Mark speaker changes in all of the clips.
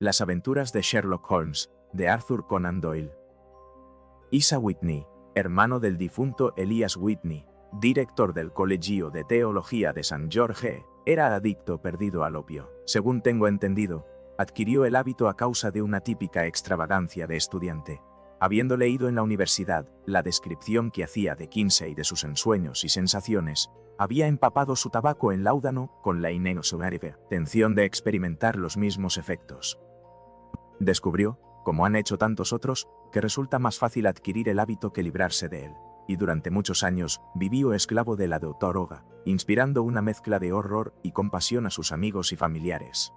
Speaker 1: Las aventuras de Sherlock Holmes, de Arthur Conan Doyle. Isa Whitney, hermano del difunto Elias Whitney, director del Colegio de Teología de San Jorge, era adicto perdido al opio. Según tengo entendido, adquirió el hábito a causa de una típica extravagancia de estudiante. Habiendo leído en la universidad la descripción que hacía de Kinsey de sus ensueños y sensaciones, había empapado su tabaco en láudano con la intención de experimentar los mismos efectos. Descubrió, como han hecho tantos otros, que resulta más fácil adquirir el hábito que librarse de él, y durante muchos años vivió esclavo de la droga, inspirando una mezcla de horror y compasión a sus amigos y familiares.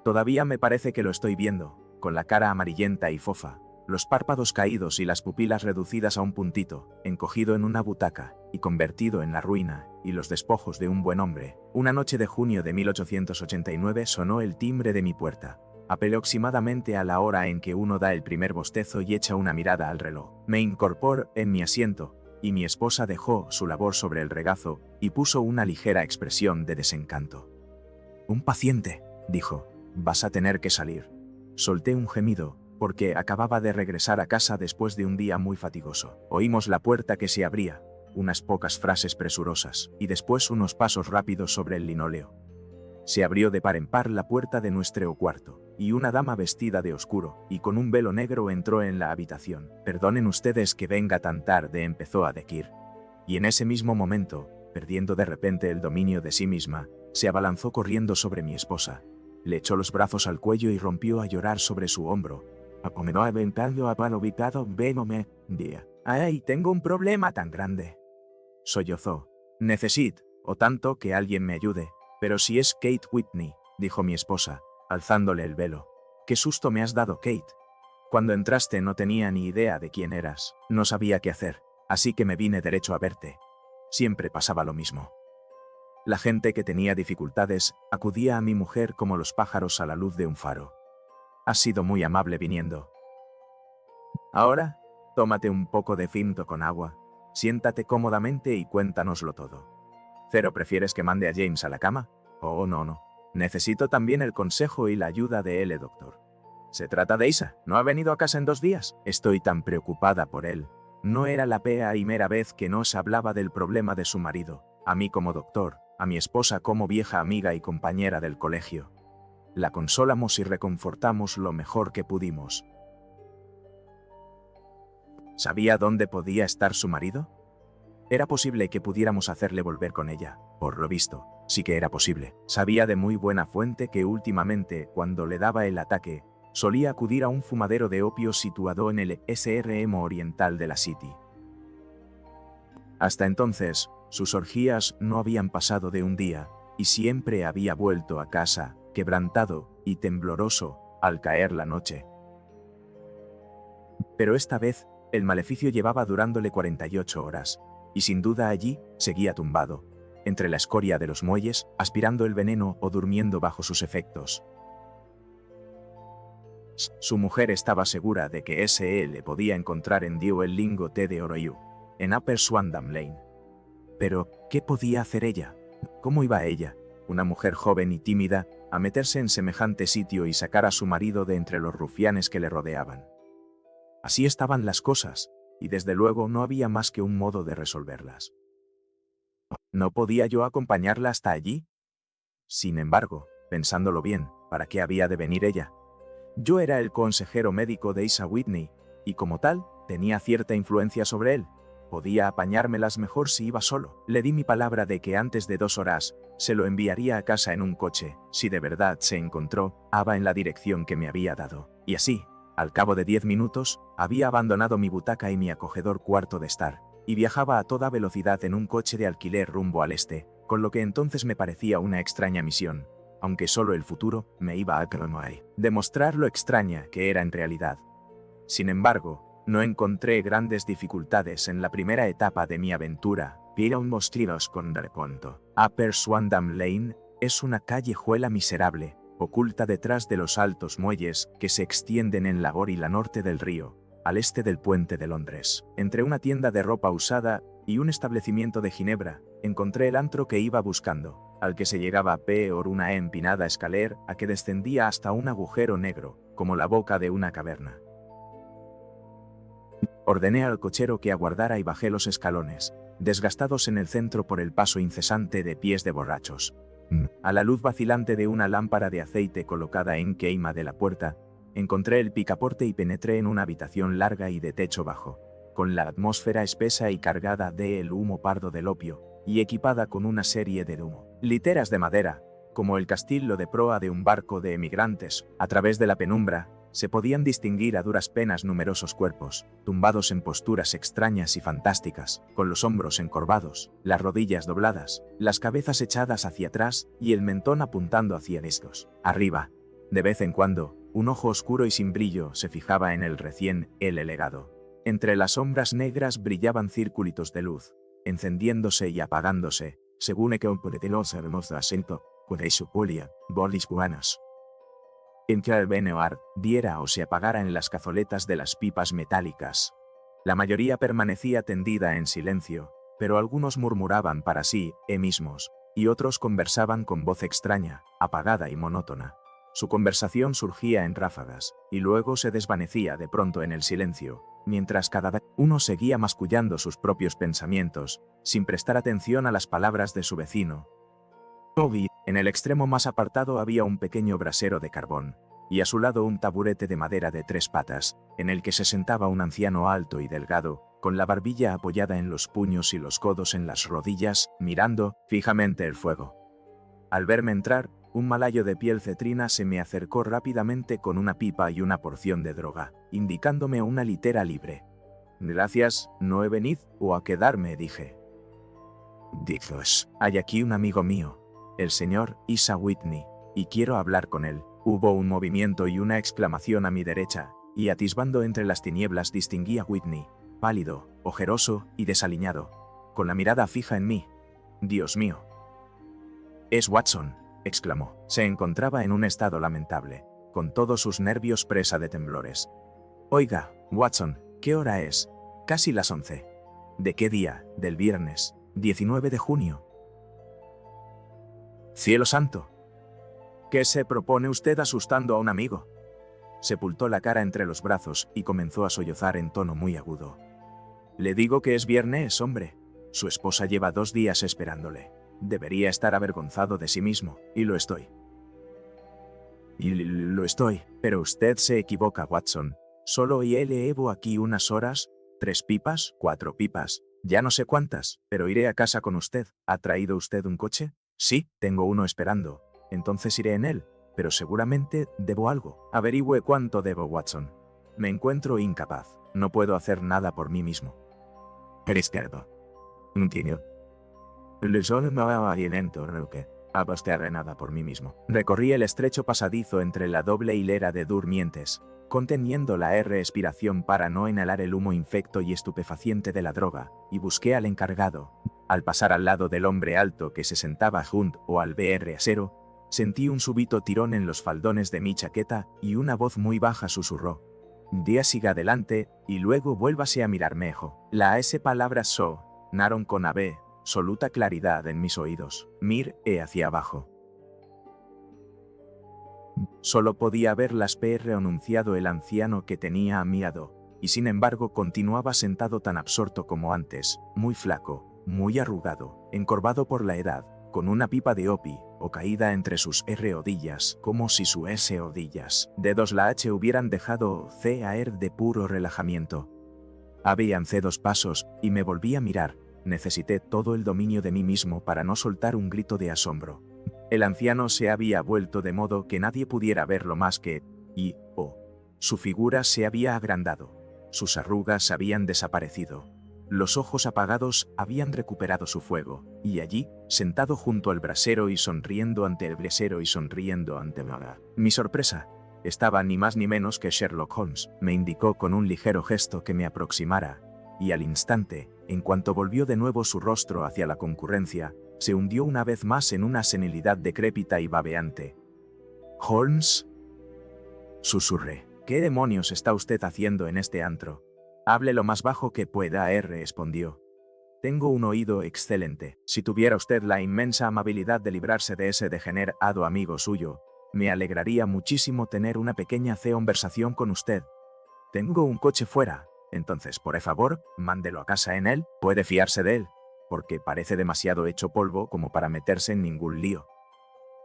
Speaker 1: Todavía me parece que lo estoy viendo, con la cara amarillenta y fofa, los párpados caídos y las pupilas reducidas a un puntito, encogido en una butaca, y convertido en la ruina y los despojos de un buen hombre. Una noche de junio de 1889 sonó el timbre de mi puerta, aproximadamente a la hora en que uno da el primer bostezo y echa una mirada al reloj. Me incorporé en mi asiento, y mi esposa dejó su labor sobre el regazo y puso una ligera expresión de desencanto. «Un paciente», dijo, «vas a tener que salir». Solté un gemido, porque acababa de regresar a casa después de un día muy fatigoso. Oímos la puerta que se abría, unas pocas frases presurosas, y después unos pasos rápidos sobre el linóleo. Se abrió de par en par la puerta de nuestro cuarto, y una dama vestida de oscuro y con un velo negro entró en la habitación. «Perdonen ustedes que venga tan tarde», empezó a decir. Y en ese mismo momento, perdiendo de repente el dominio de sí misma, se abalanzó corriendo sobre mi esposa. Le echó los brazos al cuello y rompió a llorar sobre su hombro. «Ay, tengo un problema tan grande», sollozó. «Necesito, o tanto, que alguien me ayude. Pero si es Kate Whitney», dijo mi esposa, alzándole el velo. «Qué susto me has dado, Kate. Cuando entraste no tenía ni idea de quién eras. No sabía qué hacer, así que me vine derecho a verte. Siempre pasaba lo mismo». La gente que tenía dificultades acudía a mi mujer como los pájaros a la luz de un faro. «Has sido muy amable viniendo. Ahora, tómate un poco de finto con agua, siéntate cómodamente y cuéntanoslo todo. ¿Cero prefieres que mande a James a la cama? Oh, no. Necesito también el consejo y la ayuda de él, doctor. Se trata de Isa. ¿No ha venido a casa en 2 días? Estoy tan preocupada por él. No era la primera vez que nos hablaba del problema de su marido, a mí como doctor, a mi esposa como vieja amiga y compañera del colegio. La consolamos y reconfortamos lo mejor que pudimos. ¿Sabía dónde podía estar su marido? Era posible que pudiéramos hacerle volver con ella. Por lo visto, sí que era posible. Sabía de muy buena fuente que últimamente, cuando le daba el ataque, solía acudir a un fumadero de opio situado en el extremo oriental de la City. Hasta entonces, sus orgías no habían pasado de un día, y siempre había vuelto a casa, quebrantado y tembloroso, al caer la noche. Pero esta vez, el maleficio llevaba durándole 48 horas, y sin duda allí seguía tumbado, entre la escoria de los muelles, aspirando el veneno o durmiendo bajo sus efectos. Su mujer estaba segura de que le podía encontrar en el lingote de Oroyu, en Upper Swandam Lane. Pero, ¿qué podía hacer ella? ¿Cómo iba ella, una mujer joven y tímida, a meterse en semejante sitio y sacar a su marido de entre los rufianes que le rodeaban? Así estaban las cosas, y desde luego no había más que un modo de resolverlas. ¿No podía yo acompañarla hasta allí? Sin embargo, pensándolo bien, ¿para qué había de venir ella? Yo era el consejero médico de Isa Whitney, y como tal, tenía cierta influencia sobre él. Podía apañármelas mejor si iba solo. Le di mi palabra de que antes de 2 horas, se lo enviaría a casa en un coche, si de verdad se encontraba en la dirección que me había dado. Y así, al cabo de 10 minutos, había abandonado mi butaca y mi acogedor cuarto de estar, y viajaba a toda velocidad en un coche de alquiler rumbo al este, con lo que entonces me parecía una extraña misión, aunque solo el futuro me iba a demostrar lo extraña que era en realidad. Sin embargo, no encontré grandes dificultades en la primera etapa de mi aventura. Vieron mostridos con reponto. Upper Swandam Lane es una callejuela miserable, oculta detrás de los altos muelles que se extienden en la orilla norte del río, al este del puente de Londres. Entre una tienda de ropa usada y un establecimiento de Ginebra, encontré el antro que iba buscando, al que se llegaba por una empinada escalera a que descendía hasta un agujero negro, como la boca de una caverna. Ordené al cochero que aguardara y bajé los escalones, desgastados en el centro por el paso incesante de pies de borrachos. A la luz vacilante de una lámpara de aceite colocada en queima de la puerta, encontré el picaporte y penetré en una habitación larga y de techo bajo, con la atmósfera espesa y cargada del humo pardo del opio, y equipada con una serie de literas de madera, como el castillo de proa de un barco de emigrantes. A través de la penumbra, se podían distinguir a duras penas numerosos cuerpos, tumbados en posturas extrañas y fantásticas, con los hombros encorvados, las rodillas dobladas, las cabezas echadas hacia atrás y el mentón apuntando hacia discos. Arriba, de vez en cuando, un ojo oscuro y sin brillo se fijaba en el legado. Entre las sombras negras brillaban circulitos de luz, encendiéndose y apagándose, según que un poderoso hermoso acento, puede su polia, bolis guanas. En que el Benoar diera o se apagara en las cazoletas de las pipas metálicas. La mayoría permanecía tendida en silencio, pero algunos murmuraban para sí, mismos, y otros conversaban con voz extraña, apagada y monótona. Su conversación surgía en ráfagas, y luego se desvanecía de pronto en el silencio, mientras cada uno seguía mascullando sus propios pensamientos, sin prestar atención a las palabras de su vecino. En el extremo más apartado había un pequeño brasero de carbón, y a su lado un taburete de madera de 3 patas, en el que se sentaba un anciano alto y delgado, con la barbilla apoyada en los puños y los codos en las rodillas, mirando fijamente el fuego. Al verme entrar, un malayo de piel cetrina se me acercó rápidamente con una pipa y una porción de droga, indicándome una litera libre. Gracias, no he venido o a quedarme, dije. Dios, hay aquí un amigo mío, el señor Isa Whitney, y quiero hablar con él. Hubo un movimiento y una exclamación a mi derecha, y atisbando entre las tinieblas distinguí a Whitney, pálido, ojeroso y desaliñado, con la mirada fija en mí. Dios mío. Es Watson, exclamó. Se encontraba en un estado lamentable, con todos sus nervios presa de temblores. Oiga, Watson, ¿qué hora es? Casi las 11. ¿De qué día? Del viernes, 19 de junio. Cielo santo. ¿Qué se propone usted asustando a un amigo? Sepultó la cara entre los brazos y comenzó a sollozar en tono muy agudo. Le digo que es viernes, hombre. Su esposa lleva 2 días esperándole. Debería estar avergonzado de sí mismo, y lo estoy. Pero usted se equivoca, Watson. Solo llevo aquí unas horas, 3 pipas, 4 pipas, ya no sé cuántas, pero iré a casa con usted. ¿Ha traído usted un coche? Sí, tengo uno esperando. Entonces iré en él, pero seguramente debo algo. Averigüe cuánto debo, Watson. Me encuentro incapaz. No puedo hacer nada por mí mismo. Eres cerdo. No entiendo. Apostaré nada por mí mismo. Recorrí el estrecho pasadizo entre la doble hilera de durmientes, conteniendo la respiración para no inhalar el humo infecto y estupefaciente de la droga, y busqué al encargado. Al pasar al lado del hombre alto que se sentaba junto al brasero, sentí un súbito tirón en los faldones de mi chaqueta y una voz muy baja susurró. Día siga adelante, y luego vuélvase a mirarme. La S palabra sonaron con absoluta claridad en mis oídos. Hacia abajo. Solo podía ver las anunciado el anciano que tenía a mi lado, y sin embargo continuaba sentado tan absorto como antes, muy flaco, muy arrugado, encorvado por la edad, con una pipa de opi, o caída entre sus rodillas, como si sus dedos la H hubieran dejado caer de puro relajamiento. Avancé 2 pasos, y me volví a mirar. Necesité todo el dominio de mí mismo para no soltar un grito de asombro. El anciano se había vuelto de modo que nadie pudiera verlo más que su figura se había agrandado. Sus arrugas habían desaparecido. Los ojos apagados habían recuperado su fuego, y allí, sentado junto al brasero y sonriendo ante el brasero y sonriendo ante mi sorpresa, estaba ni más ni menos que Sherlock Holmes. Me indicó con un ligero gesto que me aproximara, y al instante, en cuanto volvió de nuevo su rostro hacia la concurrencia, se hundió una vez más en una senilidad decrépita y babeante. «Holmes», susurré, «¿qué demonios está usted haciendo en este antro?» «Hable lo más bajo que pueda», respondió. Tengo un oído excelente. Si tuviera usted la inmensa amabilidad de librarse de ese degenerado amigo suyo, me alegraría muchísimo tener una pequeña conversación con usted. Tengo un coche fuera, entonces, por favor, mándelo a casa en él. Puede fiarse de él, porque parece demasiado hecho polvo como para meterse en ningún lío.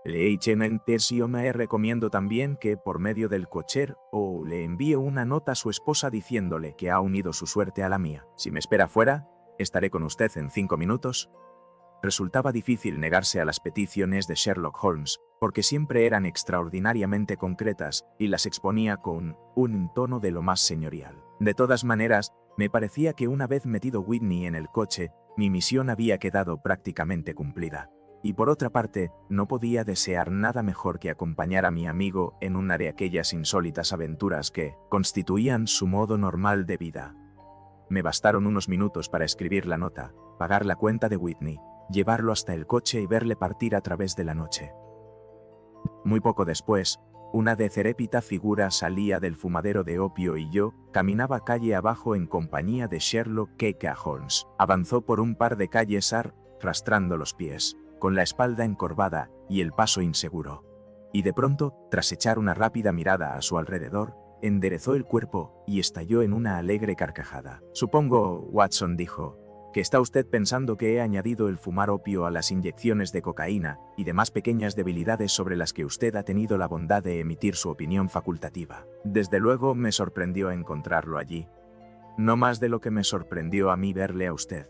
Speaker 1: Me recomiendo también que, por medio del cocher, le envíe una nota a su esposa diciéndole que ha unido su suerte a la mía. Si me espera fuera, estaré con usted en 5 minutos. Resultaba difícil negarse a las peticiones de Sherlock Holmes, porque siempre eran extraordinariamente concretas y las exponía con un tono de lo más señorial. De todas maneras, me parecía que una vez metido Whitney en el coche, mi misión había quedado prácticamente cumplida. Y por otra parte, no podía desear nada mejor que acompañar a mi amigo en una de aquellas insólitas aventuras que constituían su modo normal de vida. Me bastaron unos minutos para escribir la nota, pagar la cuenta de Whitney, llevarlo hasta el coche y verle partir a través de la noche. Muy poco después, una decrépita figura salía del fumadero de opio y yo caminaba calle abajo en compañía de Sherlock K. Holmes. Avanzó por un par de calles arrastrando los pies, con la espalda encorvada y el paso inseguro. Y de pronto, tras echar una rápida mirada a su alrededor, enderezó el cuerpo y estalló en una alegre carcajada. Supongo, Watson dijo, que está usted pensando que he añadido el fumar opio a las inyecciones de cocaína y demás pequeñas debilidades sobre las que usted ha tenido la bondad de emitir su opinión facultativa. Desde luego me sorprendió encontrarlo allí. No más de lo que me sorprendió a mí verle a usted.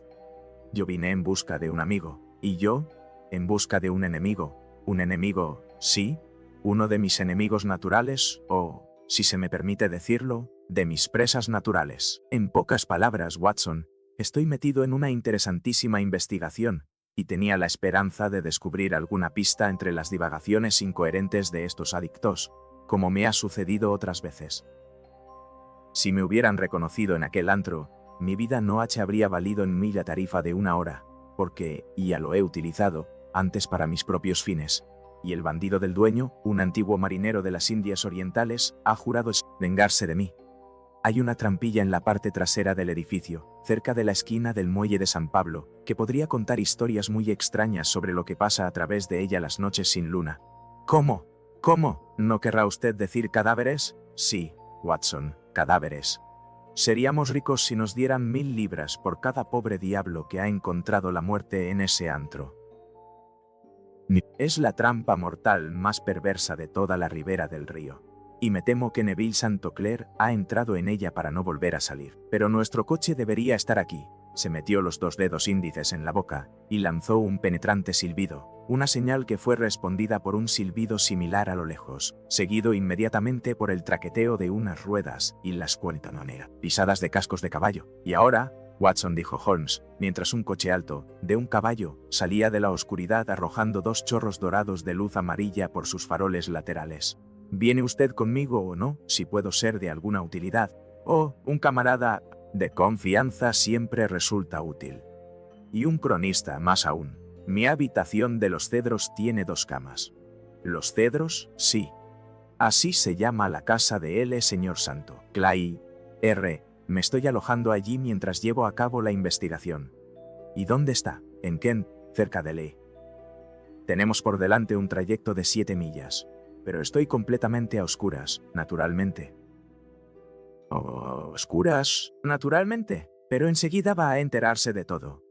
Speaker 1: Yo vine en busca de un amigo, y yo, en busca de un enemigo. Un enemigo, sí, uno de mis enemigos naturales, o, si se me permite decirlo, de mis presas naturales. En pocas palabras, Watson, estoy metido en una interesantísima investigación, y tenía la esperanza de descubrir alguna pista entre las divagaciones incoherentes de estos adictos, como me ha sucedido otras veces. Si me hubieran reconocido en aquel antro, mi vida no habría valido en mí la tarifa de 1 hora, porque, ya lo he utilizado, antes para mis propios fines, y el bandido del dueño, un antiguo marinero de las Indias Orientales, ha jurado vengarse de mí. Hay una trampilla en la parte trasera del edificio, cerca de la esquina del muelle de San Pablo, que podría contar historias muy extrañas sobre lo que pasa a través de ella las noches sin luna. ¿Cómo? ¿Cómo? ¿No querrá usted decir cadáveres? Sí, Watson, cadáveres. Seríamos ricos si nos dieran 1000 libras por cada pobre diablo que ha encontrado la muerte en ese antro. Es la trampa mortal más perversa de toda la ribera del río. Y me temo que Neville St. Clair ha entrado en ella para no volver a salir. Pero nuestro coche debería estar aquí. Se metió los 2 dedos índices en la boca y lanzó un penetrante silbido, una señal que fue respondida por un silbido similar a lo lejos, seguido inmediatamente por el traqueteo de unas ruedas y las pisadas de cascos de caballo. Y ahora, Watson, dijo Holmes, mientras un coche alto, de un caballo, salía de la oscuridad arrojando 2 chorros dorados de luz amarilla por sus faroles laterales. ¿Viene usted conmigo o no, si puedo ser de alguna utilidad? Un camarada de confianza siempre resulta útil. Y un cronista más aún. Mi habitación de los Cedros tiene 2 camas. ¿Los Cedros? Sí. Así se llama la casa de él, señor Santo. Clay, R. Me estoy alojando allí mientras llevo a cabo la investigación. ¿Y dónde está? En Kent, cerca de Leigh. Tenemos por delante un trayecto de 7 millas. Pero estoy completamente a oscuras, naturalmente. ¿Oscuras? Naturalmente. Pero enseguida va a enterarse de todo.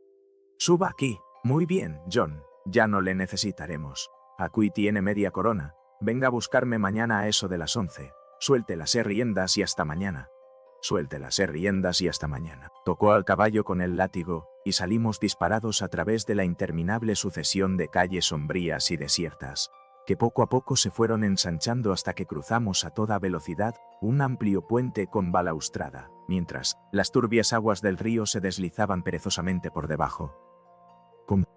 Speaker 1: Suba aquí. Muy bien, John. Ya no le necesitaremos. Aquí tiene media corona. Venga a buscarme mañana a eso de las 11. Suelte las riendas y hasta mañana. Suelte las riendas y hasta mañana. Tocó al caballo con el látigo, y salimos disparados a través de la interminable sucesión de calles sombrías y desiertas, que poco a poco se fueron ensanchando hasta que cruzamos a toda velocidad un amplio puente con balaustrada, mientras las turbias aguas del río se deslizaban perezosamente por debajo.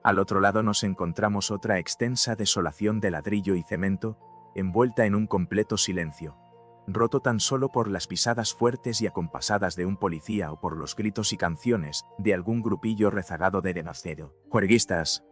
Speaker 1: Al otro lado nos encontramos otra extensa desolación de ladrillo y cemento, envuelta en un completo silencio, roto tan solo por las pisadas fuertes y acompasadas de un policía o por los gritos y canciones de algún grupillo rezagado de denacero. Juerguistas.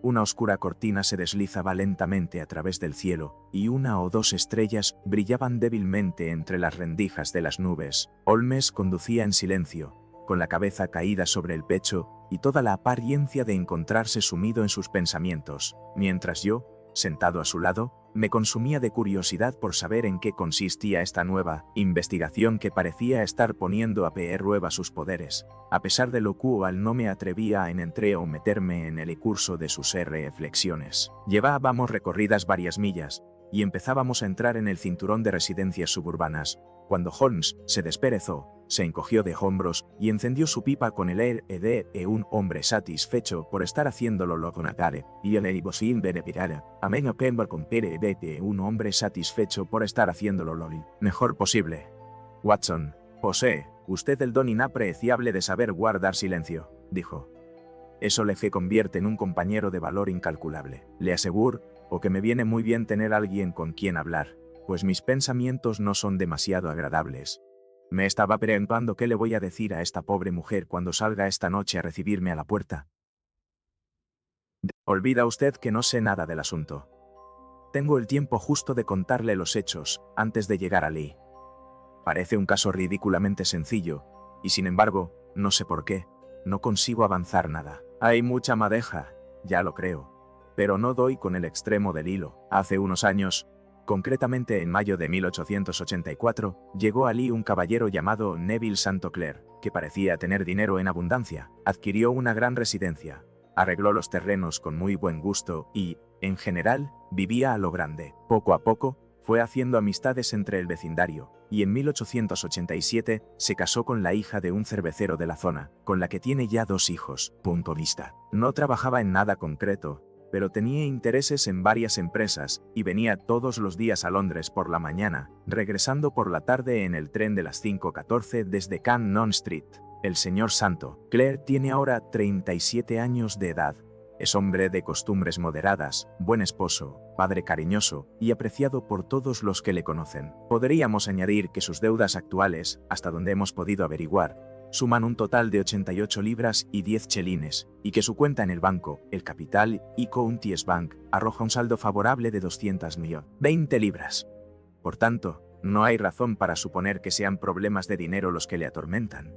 Speaker 1: Una oscura cortina se deslizaba lentamente a través del cielo, y 1 o 2 estrellas brillaban débilmente entre las rendijas de las nubes. Holmes conducía en silencio, con la cabeza caída sobre el pecho y toda la apariencia de encontrarse sumido en sus pensamientos, mientras yo, sentado a su lado, me consumía de curiosidad por saber en qué consistía esta nueva investigación que parecía estar poniendo a prueba sus poderes, a pesar de lo cual no me atrevía a entrar o meterme en el curso de sus reflexiones. Llevábamos recorridas varias millas, y empezábamos a entrar en el cinturón de residencias suburbanas, cuando Holmes se desperezó, se encogió de hombros y encendió su pipa con el aire de un hombre satisfecho por estar haciéndolo lo con Atare, y el imposible beneficiar, amén apemba con pere de un hombre satisfecho por estar haciéndolo lo mejor posible. Watson, posee usted el don inapreciable de saber guardar silencio, dijo. Eso le convierte en un compañero de valor incalculable. Le aseguro, o que me viene muy bien tener alguien con quien hablar, pues mis pensamientos no son demasiado agradables. Me estaba preguntando qué le voy a decir a esta pobre mujer cuando salga esta noche a recibirme a la puerta. Olvida usted que no sé nada del asunto. Tengo el tiempo justo de contarle los hechos antes de llegar a Lee. Parece un caso ridículamente sencillo, y sin embargo, no sé por qué, no consigo avanzar nada. Hay mucha madeja, ya lo creo, pero no doy con el extremo del hilo. Hace unos años, concretamente en mayo de 1884, llegó a Lee un caballero llamado Neville St. Clair, que parecía tener dinero en abundancia. Adquirió una gran residencia, arregló los terrenos con muy buen gusto y, en general, vivía a lo grande. Poco a poco, fue haciendo amistades entre el vecindario, y en 1887 se casó con la hija de un cervecero de la zona, con la que tiene ya 2 hijos. Punto vista. No trabajaba en nada concreto, pero tenía intereses en varias empresas y venía todos los días a Londres por la mañana, regresando por la tarde en el tren de las 5:14 desde Cannon Street. El señor St. Clair tiene ahora 37 años de edad. Es hombre de costumbres moderadas, buen esposo, padre cariñoso y apreciado por todos los que le conocen. Podríamos añadir que sus deudas actuales, hasta donde hemos podido averiguar, suman un total de 88 libras y 10 chelines, y que su cuenta en el banco, el Capital y Counties Bank, arroja un saldo favorable de 220 libras. Por tanto, no hay razón para suponer que sean problemas de dinero los que le atormentan.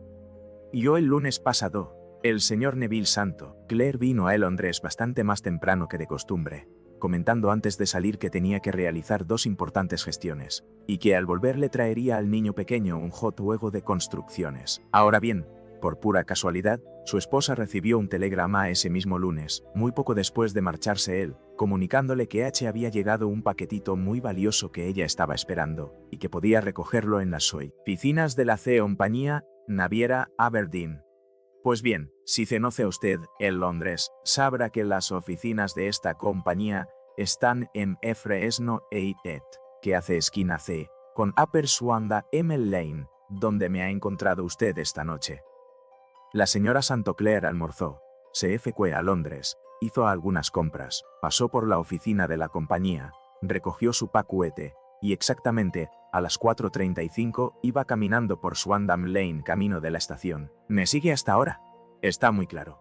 Speaker 1: Yo el lunes pasado, el señor Neville St. Clair vino a Londres bastante más temprano que de costumbre, comentando antes de salir que tenía que realizar 2 importantes gestiones, y que al volver le traería al niño pequeño un juego de construcciones. Ahora bien, por pura casualidad, su esposa recibió un telegrama ese mismo lunes, muy poco después de marcharse él, comunicándole que había llegado un paquetito muy valioso que ella estaba esperando, y que podía recogerlo en las oficinas de la compañía naviera Aberdeen. Pues bien, si conoce usted en Londres, sabrá que las oficinas de esta compañía están en Fresno Street, que hace esquina C, con Upper Swan Lane, donde me ha encontrado usted esta noche. La señora St. Clair almorzó, se fue a Londres, hizo algunas compras, pasó por la oficina de la compañía, recogió su paquete, y exactamente a las 4:35 iba caminando por Swandam Lane camino de la estación. ¿Me sigue hasta ahora? Está muy claro.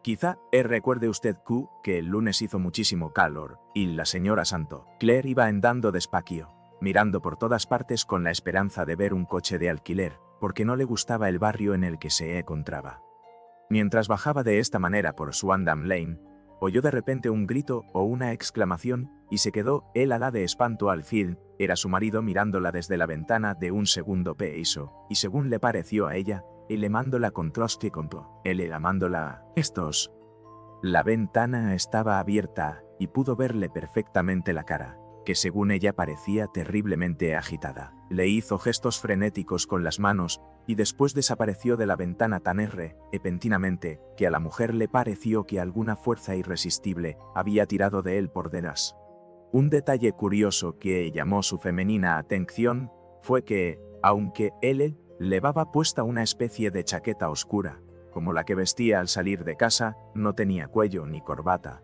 Speaker 1: Quizá recuerde usted que el lunes hizo muchísimo calor, y la señora St. Clair iba andando despacio, mirando por todas partes con la esperanza de ver un coche de alquiler, porque no le gustaba el barrio en el que se encontraba. Mientras bajaba de esta manera por Swandam Lane, oyó de repente un grito o una exclamación, y se quedó helada de espanto al fin. Era su marido mirándola desde la ventana de un segundo piso, y según le pareció a ella, él amándola con troste compó. Él amándola. Estos. La ventana estaba abierta, y pudo verle perfectamente la cara, que según ella parecía terriblemente agitada. Le hizo gestos frenéticos con las manos, y después desapareció de la ventana tan repentinamente, que a la mujer le pareció que alguna fuerza irresistible había tirado de él por detrás. Un detalle curioso que llamó su femenina atención fue que, aunque él llevaba puesta una especie de chaqueta oscura, como la que vestía al salir de casa, no tenía cuello ni corbata.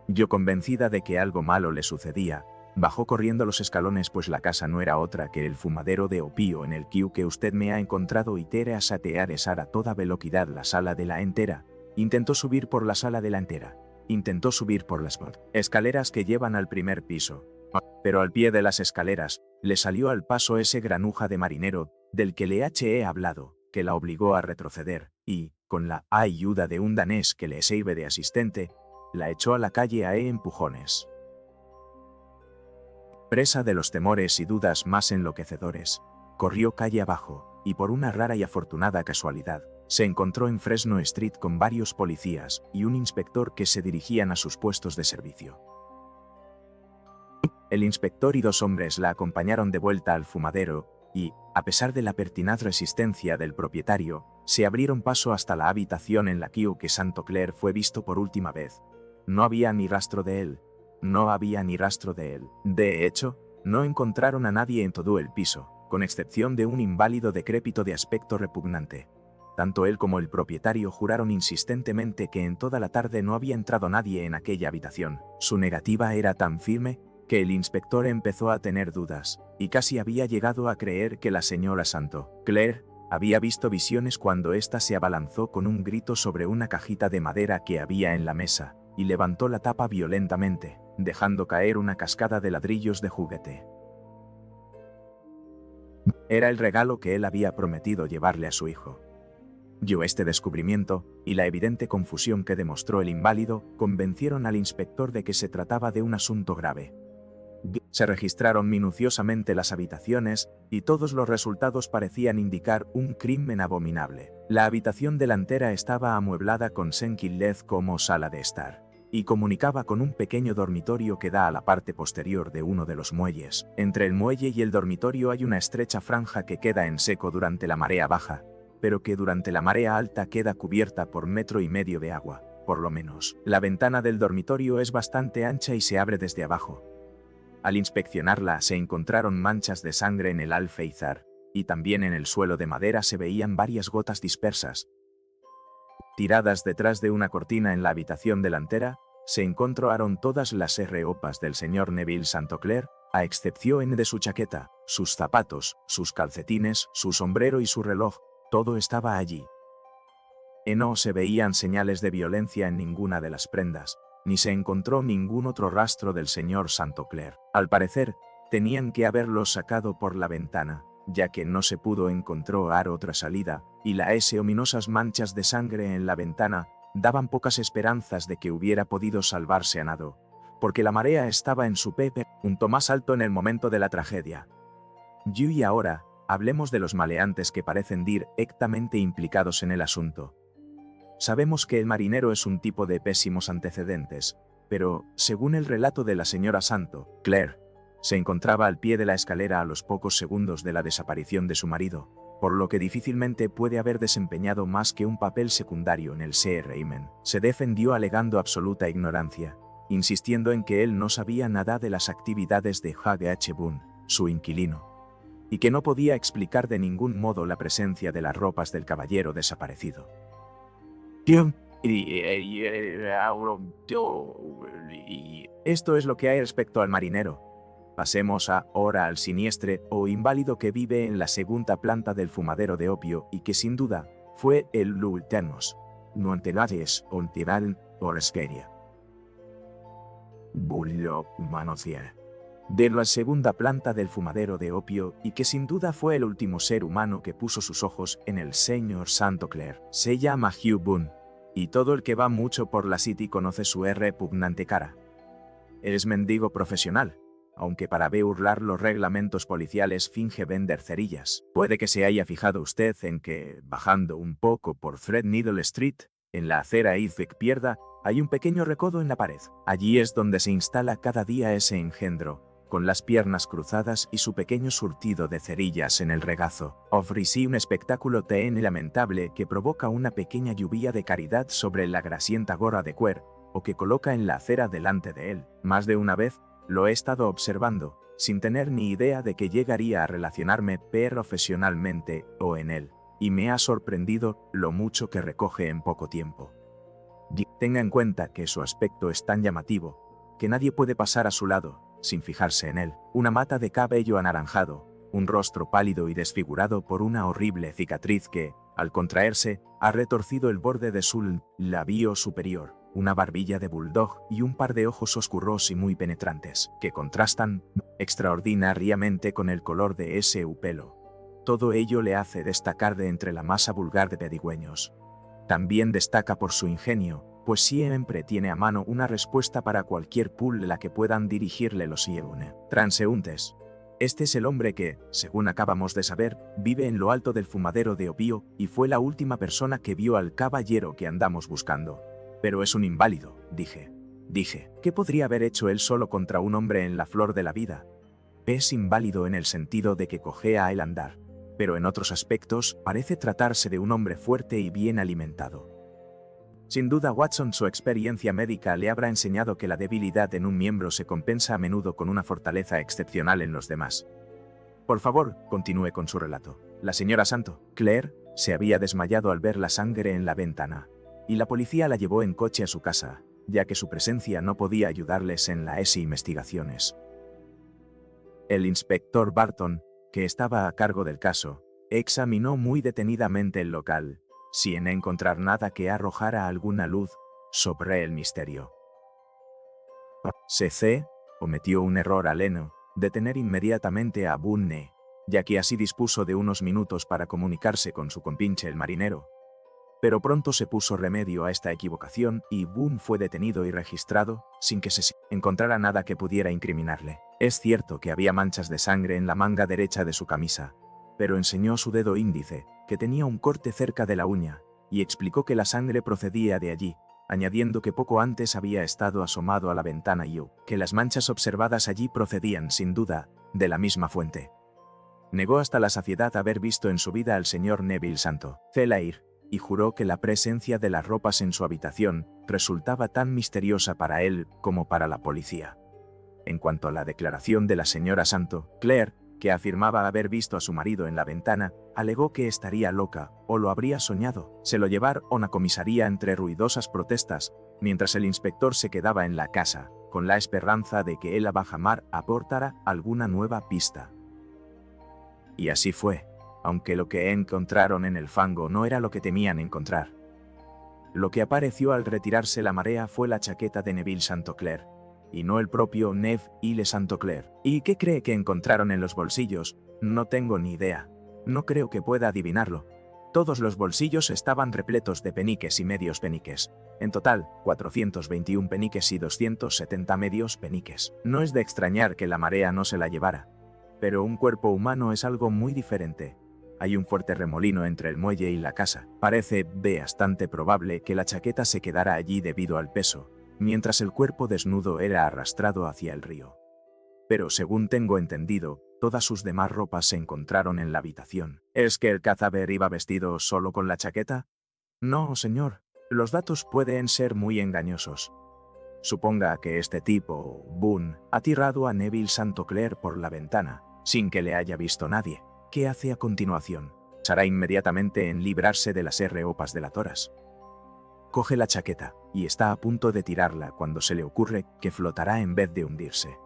Speaker 1: Yo, convencida de que algo malo le sucedía, bajó corriendo los escalones, pues la casa no era otra que el fumadero de opio en el que usted me ha encontrado, y tere a satear a toda velocidad la sala de la entera. Intentó subir por la sala de la entera. Intentó subir por las escaleras que llevan al primer piso. Pero al pie de las escaleras, le salió al paso ese granuja de marinero, del que le he hablado, que la obligó a retroceder y, con la ayuda de un danés que le sirve de asistente, la echó a la calle a empujones. Presa de los temores y dudas más enloquecedores, corrió calle abajo, y por una rara y afortunada casualidad, se encontró en Fresno Street con varios policías y un inspector que se dirigían a sus puestos de servicio. El inspector y 2 hombres la acompañaron de vuelta al fumadero y, a pesar de la pertinaz resistencia del propietario, se abrieron paso hasta la habitación en la que Santo Clair fue visto por última vez. No había ni rastro de él. No había ni rastro de él. De hecho, no encontraron a nadie en todo el piso, con excepción de un inválido decrépito de aspecto repugnante. Tanto él como el propietario juraron insistentemente que en toda la tarde no había entrado nadie en aquella habitación. Su negativa era tan firme que el inspector empezó a tener dudas, y casi había llegado a creer que la señora Santo Clair había visto visiones cuando ésta se abalanzó con un grito sobre una cajita de madera que había en la mesa, y levantó la tapa violentamente, dejando caer una cascada de ladrillos de juguete. Era el regalo que él había prometido llevarle a su hijo. Este descubrimiento, y la evidente confusión que demostró el inválido, convencieron al inspector de que se trataba de un asunto grave. Se registraron minuciosamente las habitaciones, y todos los resultados parecían indicar un crimen abominable. La habitación delantera estaba amueblada con senkilez como sala de estar, y comunicaba con un pequeño dormitorio que da a la parte posterior de uno de los muelles. Entre el muelle y el dormitorio hay una estrecha franja que queda en seco durante la marea baja, pero que durante la marea alta queda cubierta por 1,5 metros de agua, por lo menos. La ventana del dormitorio es bastante ancha y se abre desde abajo. Al inspeccionarla se encontraron manchas de sangre en el alféizar, y también en el suelo de madera se veían varias gotas dispersas. Tiradas detrás de una cortina en la habitación delantera, se encontraron todas las ropas del señor Neville Santo Clair, a excepción de su chaqueta, sus zapatos, sus calcetines, su sombrero y su reloj. Todo estaba allí. No se veían señales de violencia en ninguna de las prendas, ni se encontró ningún otro rastro del señor Santo Clair. Al parecer, tenían que haberlo sacado por la ventana, ya que no se pudo encontrar otra salida, y las ominosas manchas de sangre en la ventana daban pocas esperanzas de que hubiera podido salvarse a nado, porque la marea estaba en su punto más alto en el momento de la tragedia. Y ahora, hablemos de los maleantes que parecen directamente implicados en el asunto. Sabemos que el marinero es un tipo de pésimos antecedentes, pero, según el relato de la señora Santo Clair, se encontraba al pie de la escalera a los pocos segundos de la desaparición de su marido, por lo que difícilmente puede haber desempeñado más que un papel secundario en el crimen. Se defendió alegando absoluta ignorancia, insistiendo en que él no sabía nada de las actividades de H. Boone, su inquilino, y que no podía explicar de ningún modo la presencia de las ropas del caballero desaparecido. Esto es lo que hay respecto al marinero. Pasemos ahora al siniestre o inválido que vive en la segunda planta del fumadero de opio y que sin duda fue el Lieutenant Nuantelades Ontiral Oresqueria. Bullo Manocia. De la segunda planta del fumadero de opio y que sin duda fue el último ser humano que puso sus ojos en el señor Santo Clair. Se llama Hugh Boone, y todo el que va mucho por la City conoce su repugnante cara. Es mendigo profesional, aunque para burlar los reglamentos policiales finge vender cerillas. Puede que se haya fijado usted en que, bajando un poco por Threadneedle Street, en la acera izquierda, hay un pequeño recodo en la pared. Allí es donde se instala cada día ese engendro, con las piernas cruzadas y su pequeño surtido de cerillas en el regazo. Ofrecí un espectáculo tan lamentable que provoca una pequeña lluvia de caridad sobre la grasienta gorra de cuer, o que coloca en la acera delante de él. Más de una vez, lo he estado observando, sin tener ni idea de que llegaría a relacionarme profesionalmente o en él, y me ha sorprendido lo mucho que recoge en poco tiempo. Tenga en cuenta que su aspecto es tan llamativo, que nadie puede pasar a su lado, sin fijarse en él. Una mata de cabello anaranjado, un rostro pálido y desfigurado por una horrible cicatriz que, al contraerse, ha retorcido el borde de su labio superior, una barbilla de bulldog y un par de ojos oscuros y muy penetrantes, que contrastan extraordinariamente con el color de ese pelo. Todo ello le hace destacar de entre la masa vulgar de pedigüeños. También destaca por su ingenio, pues siempre tiene a mano una respuesta para cualquier puzzle la que puedan dirigirle los transeúntes. Este es el hombre que, según acabamos de saber, vive en lo alto del fumadero de opio y fue la última persona que vio al caballero que andamos buscando. Pero es un inválido, dije. ¿Qué podría haber hecho él solo contra un hombre en la flor de la vida? Es inválido en el sentido de que cojea el andar, pero en otros aspectos parece tratarse de un hombre fuerte y bien alimentado. Sin duda, Watson, su experiencia médica le habrá enseñado que la debilidad en un miembro se compensa a menudo con una fortaleza excepcional en los demás. Por favor, continúe con su relato. La señora Santo, Claire, se había desmayado al ver la sangre en la ventana, y la policía la llevó en coche a su casa, ya que su presencia no podía ayudarles en las investigaciones. El inspector Barton, que estaba a cargo del caso, examinó muy detenidamente el local, sin encontrar nada que arrojara alguna luz sobre el misterio. C.C. cometió un error aleno, detener inmediatamente a Bunne, ya que así dispuso de unos minutos para comunicarse con su compinche el marinero. Pero pronto se puso remedio a esta equivocación y Boone fue detenido y registrado, sin que se encontrara nada que pudiera incriminarle. Es cierto que había manchas de sangre en la manga derecha de su camisa, pero enseñó su dedo índice, que tenía un corte cerca de la uña, y explicó que la sangre procedía de allí, añadiendo que poco antes había estado asomado a la ventana y que las manchas observadas allí procedían, sin duda, de la misma fuente. Negó hasta la saciedad haber visto en su vida al señor Neville Santo Clair, y juró que la presencia de las ropas en su habitación resultaba tan misteriosa para él como para la policía. En cuanto a la declaración de la señora Santo Clair, que afirmaba haber visto a su marido en la ventana, alegó que estaría loca o lo habría soñado. Se lo llevaron a una comisaría entre ruidosas protestas, mientras el inspector se quedaba en la casa, con la esperanza de que el bajamar aportara alguna nueva pista. Y así fue, aunque lo que encontraron en el fango no era lo que temían encontrar. Lo que apareció al retirarse la marea fue la chaqueta de Neville St. Clair, y no el propio Neville St. Clair. ¿Y qué cree que encontraron en los bolsillos? No tengo ni idea. No creo que pueda adivinarlo. Todos los bolsillos estaban repletos de peniques y medios peniques. En total, 421 peniques y 270 medios peniques. No es de extrañar que la marea no se la llevara. Pero un cuerpo humano es algo muy diferente. Hay un fuerte remolino entre el muelle y la casa. Parece bastante probable que la chaqueta se quedara allí debido al peso, mientras el cuerpo desnudo era arrastrado hacia el río. Pero según tengo entendido, todas sus demás ropas se encontraron en la habitación. ¿Es que el cadáver iba vestido solo con la chaqueta? No, señor. Los datos pueden ser muy engañosos. Suponga que este tipo, Boone, ha tirado a Neville St. Clair por la ventana, sin que le haya visto nadie. ¿Qué hace a continuación? Pensará inmediatamente en librarse de las ropas delatoras. Coge la chaqueta, y está a punto de tirarla cuando se le ocurre que flotará en vez de hundirse.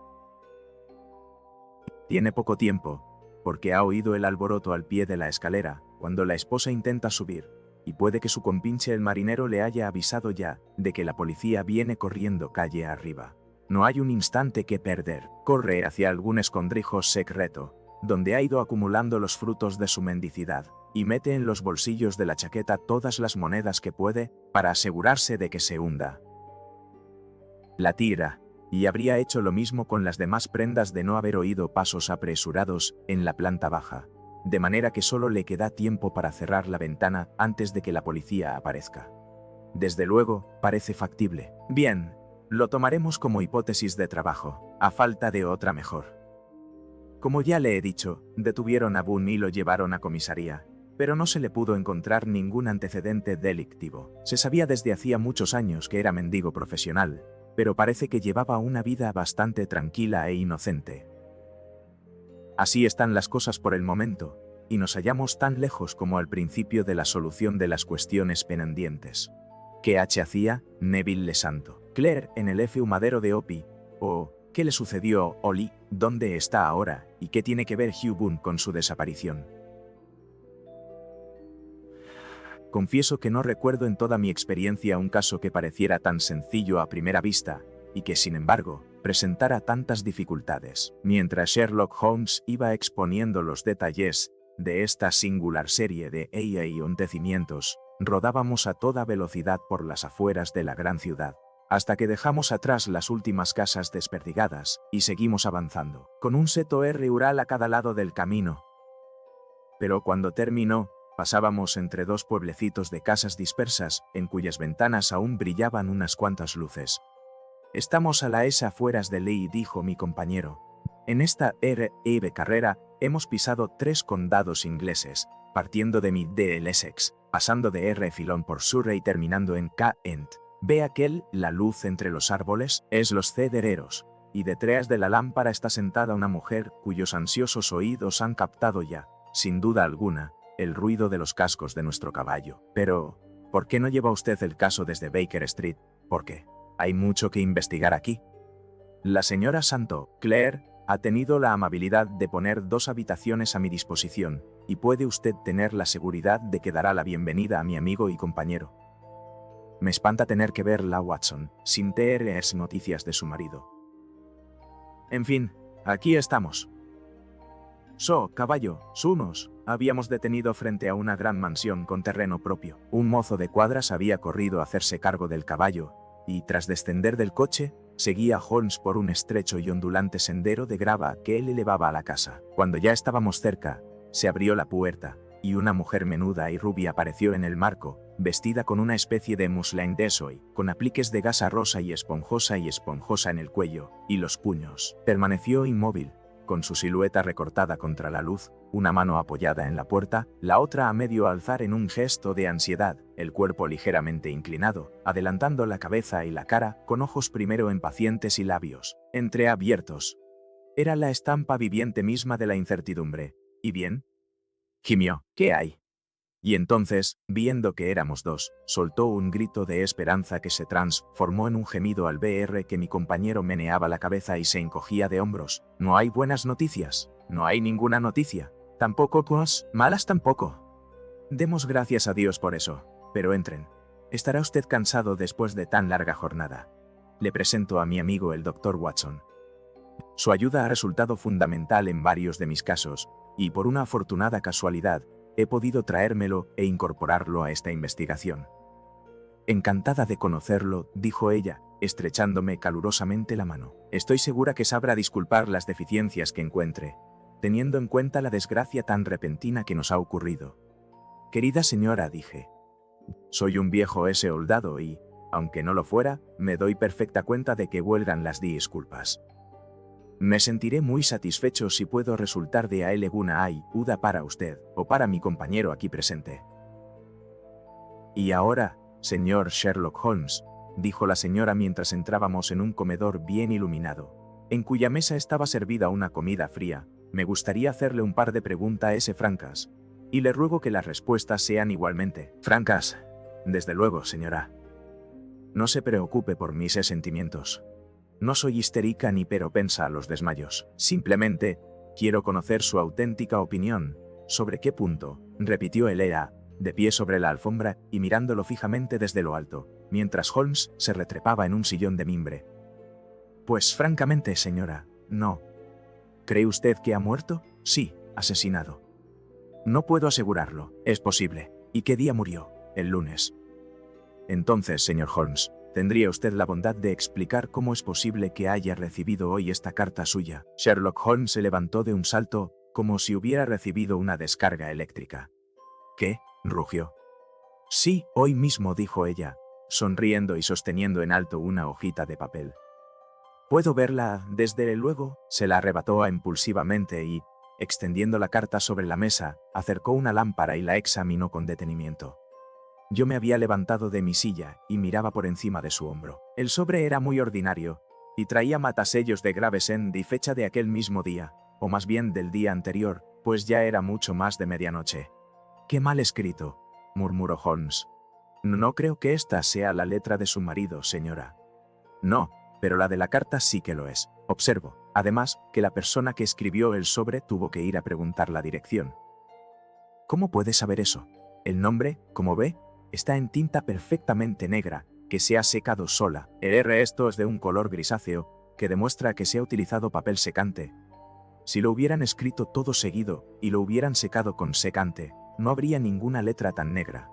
Speaker 1: Tiene poco tiempo, porque ha oído el alboroto al pie de la escalera, cuando la esposa intenta subir, y puede que su compinche el marinero le haya avisado ya de que la policía viene corriendo calle arriba. No hay un instante que perder. Corre hacia algún escondrijo secreto, donde ha ido acumulando los frutos de su mendicidad, y mete en los bolsillos de la chaqueta todas las monedas que puede para asegurarse de que se hunda. La tira, y habría hecho lo mismo con las demás prendas de no haber oído pasos apresurados en la planta baja, de manera que solo le queda tiempo para cerrar la ventana antes de que la policía aparezca. Desde luego, parece factible. Bien, lo tomaremos como hipótesis de trabajo, a falta de otra mejor. Como ya le he dicho, detuvieron a Boone y lo llevaron a comisaría, pero no se le pudo encontrar ningún antecedente delictivo. Se sabía desde hacía muchos años que era mendigo profesional, pero parece que llevaba una vida bastante tranquila e inocente. Así están las cosas por el momento, y nos hallamos tan lejos como al principio de la solución de las cuestiones pendientes. ¿Qué hacía Neville St. Clair en el fumadero de Opie? ¿O qué le sucedió a Ollie? ¿Dónde está ahora? ¿Y qué tiene que ver Hugh Boone con su desaparición? Confieso que no recuerdo en toda mi experiencia un caso que pareciera tan sencillo a primera vista, y que, sin embargo, presentara tantas dificultades. Mientras Sherlock Holmes iba exponiendo los detalles de esta singular serie de acontecimientos, rodábamos a toda velocidad por las afueras de la gran ciudad, hasta que dejamos atrás las últimas casas desperdigadas y seguimos avanzando, con un seto rural a cada lado del camino. Pero cuando terminó, pasábamos entre dos pueblecitos de casas dispersas, en cuyas ventanas aún brillaban unas cuantas luces. Estamos a las afueras de Lee, dijo mi compañero. En esta carrera hemos pisado 3 condados ingleses, partiendo de del Essex, pasando de Filón por Surrey y terminando en Kent. ¿Ve la luz entre los árboles? Es los cedereros, y detrás de la lámpara está sentada una mujer cuyos ansiosos oídos han captado ya, sin duda alguna, el ruido de los cascos de nuestro caballo. Pero, ¿por qué no lleva usted el caso desde Baker Street? ¿Por qué? Hay mucho que investigar aquí. La señora St. Clair ha tenido la amabilidad de poner 2 habitaciones a mi disposición, y puede usted tener la seguridad de que dará la bienvenida a mi amigo y compañero. Me espanta tener que verla, Watson, sin tener noticias de su marido. En fin, aquí estamos. Caballo, Sunos, habíamos detenido frente a una gran mansión con terreno propio. Un mozo de cuadras había corrido a hacerse cargo del caballo, y tras descender del coche, seguía a Holmes por un estrecho y ondulante sendero de grava que él elevaba a la casa. Cuando ya estábamos cerca, se abrió la puerta, y una mujer menuda y rubia apareció en el marco, vestida con una especie de muslin de soy, con apliques de gasa rosa y esponjosa en el cuello, y los puños. Permaneció inmóvil, con su silueta recortada contra la luz, una mano apoyada en la puerta, la otra a medio alzar en un gesto de ansiedad, el cuerpo ligeramente inclinado, adelantando la cabeza y la cara, con ojos primero impacientes y labios entreabiertos. Era la estampa viviente misma de la incertidumbre. ¿Y bien? Gimió. ¿Qué hay? Y entonces, viendo que éramos 2, soltó un grito de esperanza que se transformó en un gemido al ver que mi compañero meneaba la cabeza y se encogía de hombros. ¿No hay buenas noticias? No hay ninguna noticia. Tampoco cosas malas tampoco. Demos gracias a Dios por eso. Pero entren. Estará usted cansado después de tan larga jornada. Le presento a mi amigo el Dr. Watson. Su ayuda ha resultado fundamental en varios de mis casos, y por una afortunada casualidad, he podido traérmelo e incorporarlo a esta investigación. Encantada de conocerlo, dijo ella, estrechándome calurosamente la mano. Estoy segura que sabrá disculpar las deficiencias que encuentre, teniendo en cuenta la desgracia tan repentina que nos ha ocurrido. Querida señora, dije, soy un viejo soldado y, aunque no lo fuera, me doy perfecta cuenta de que huelgan las disculpas. Me sentiré muy satisfecho si puedo resultar de alguna ayuda para usted, o para mi compañero aquí presente. Y ahora, señor Sherlock Holmes, dijo la señora mientras entrábamos en un comedor bien iluminado, en cuya mesa estaba servida una comida fría, me gustaría hacerle un par de preguntas francas, y le ruego que las respuestas sean igualmente francas. Desde luego, señora. No se preocupe por mis sentimientos. No soy histérica ni propensa a los desmayos. Simplemente, quiero conocer su auténtica opinión. ¿Sobre qué punto?, repitió Elea, de pie sobre la alfombra y mirándolo fijamente desde lo alto, mientras Holmes se retrepaba en un sillón de mimbre. Pues francamente, señora, no. ¿Cree usted que ha muerto? Sí, asesinado. No puedo asegurarlo. Es posible. ¿Y qué día murió? El lunes. Entonces, señor Holmes, ¿tendría usted la bondad de explicar cómo es posible que haya recibido hoy esta carta suya? Sherlock Holmes se levantó de un salto, como si hubiera recibido una descarga eléctrica. ¿Qué? Rugió. Sí, hoy mismo, dijo ella, sonriendo y sosteniendo en alto una hojita de papel. ¿Puedo verla, desde luego? Se la arrebató impulsivamente y, extendiendo la carta sobre la mesa, acercó una lámpara y la examinó con detenimiento. Yo me había levantado de mi silla y miraba por encima de su hombro. El sobre era muy ordinario, y traía matasellos de Gravesend y fecha de aquel mismo día, o más bien del día anterior, pues ya era mucho más de medianoche. «Qué mal escrito», murmuró Holmes. «No creo que esta sea la letra de su marido, señora». «No, pero la de la carta sí que lo es. Observo, además, que la persona que escribió el sobre tuvo que ir a preguntar la dirección». «¿Cómo puede saber eso? El nombre, como ve, está en tinta perfectamente negra, que se ha secado sola. El resto es de un color grisáceo, que demuestra que se ha utilizado papel secante». Si lo hubieran escrito todo seguido y lo hubieran secado con secante, no habría ninguna letra tan negra.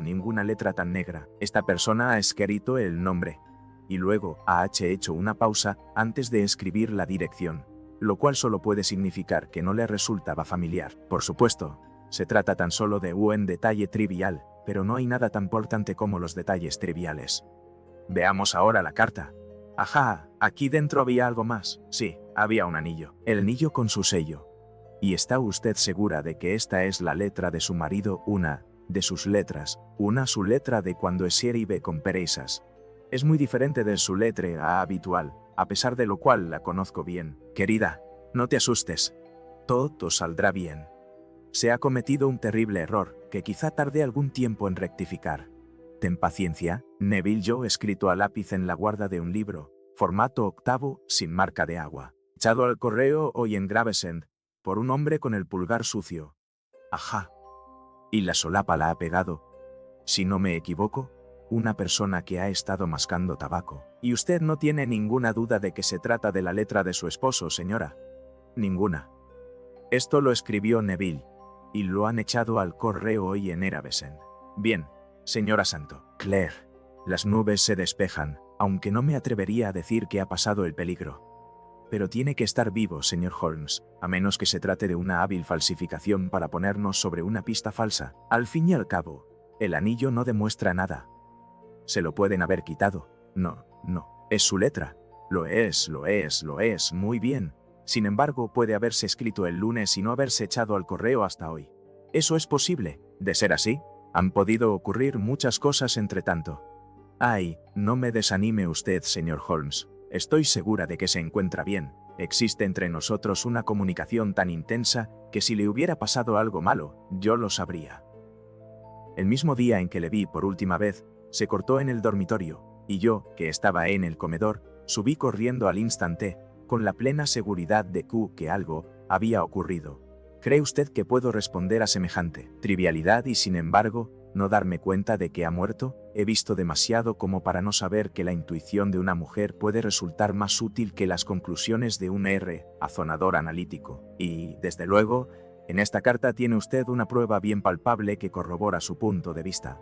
Speaker 1: Ninguna letra tan negra. Esta persona ha escrito el nombre. Y luego ha hecho una pausa antes de escribir la dirección, lo cual solo puede significar que no le resultaba familiar. Por supuesto, se trata tan solo de un detalle trivial, pero no hay nada tan importante como los detalles triviales. Veamos ahora la carta. Ajá, aquí dentro había algo más. Sí, había un anillo. El anillo con su sello. ¿Y está usted segura de que esta es la letra de su marido, una de sus letras, su letra de cuando escribe con perezas? Es muy diferente de su letra habitual, a pesar de lo cual la conozco bien. Querida, no te asustes. Todo saldrá bien. Se ha cometido un terrible error, que quizá tarde algún tiempo en rectificar. Ten paciencia, Neville. Yo escrito a lápiz en la guarda de un libro, formato octavo, sin marca de agua. Echado al correo hoy en Gravesend, por un hombre con el pulgar sucio. Ajá. Y la solapa la ha pegado. Si no me equivoco, una persona que ha estado mascando tabaco. Y usted no tiene ninguna duda de que se trata de la letra de su esposo, señora. Ninguna. Esto lo escribió Neville, y lo han echado al correo hoy en Gravesend. Bien, señora Santo. Claire, las nubes se despejan, aunque no me atrevería a decir que ha pasado el peligro. Pero tiene que estar vivo, señor Holmes, a menos que se trate de una hábil falsificación para ponernos sobre una pista falsa. Al fin y al cabo, el anillo no demuestra nada. Se lo pueden haber quitado. No, es su letra. Lo es, muy bien. Sin embargo, puede haberse escrito el lunes y no haberse echado al correo hasta hoy. Eso es posible. De ser así, han podido ocurrir muchas cosas entre tanto. Ay, no me desanime usted, señor Holmes. Estoy segura de que se encuentra bien. Existe entre nosotros una comunicación tan intensa que si le hubiera pasado algo malo, yo lo sabría. El mismo día en que le vi por última vez, se cortó en el dormitorio, y yo, que estaba en el comedor, subí corriendo al instante, con la plena seguridad de que algo había ocurrido. ¿Cree usted que puedo responder a semejante trivialidad y sin embargo, no darme cuenta de que ha muerto? He visto demasiado como para no saber que la intuición de una mujer puede resultar más útil que las conclusiones de un razonador analítico. Y, desde luego, en esta carta tiene usted una prueba bien palpable que corrobora su punto de vista.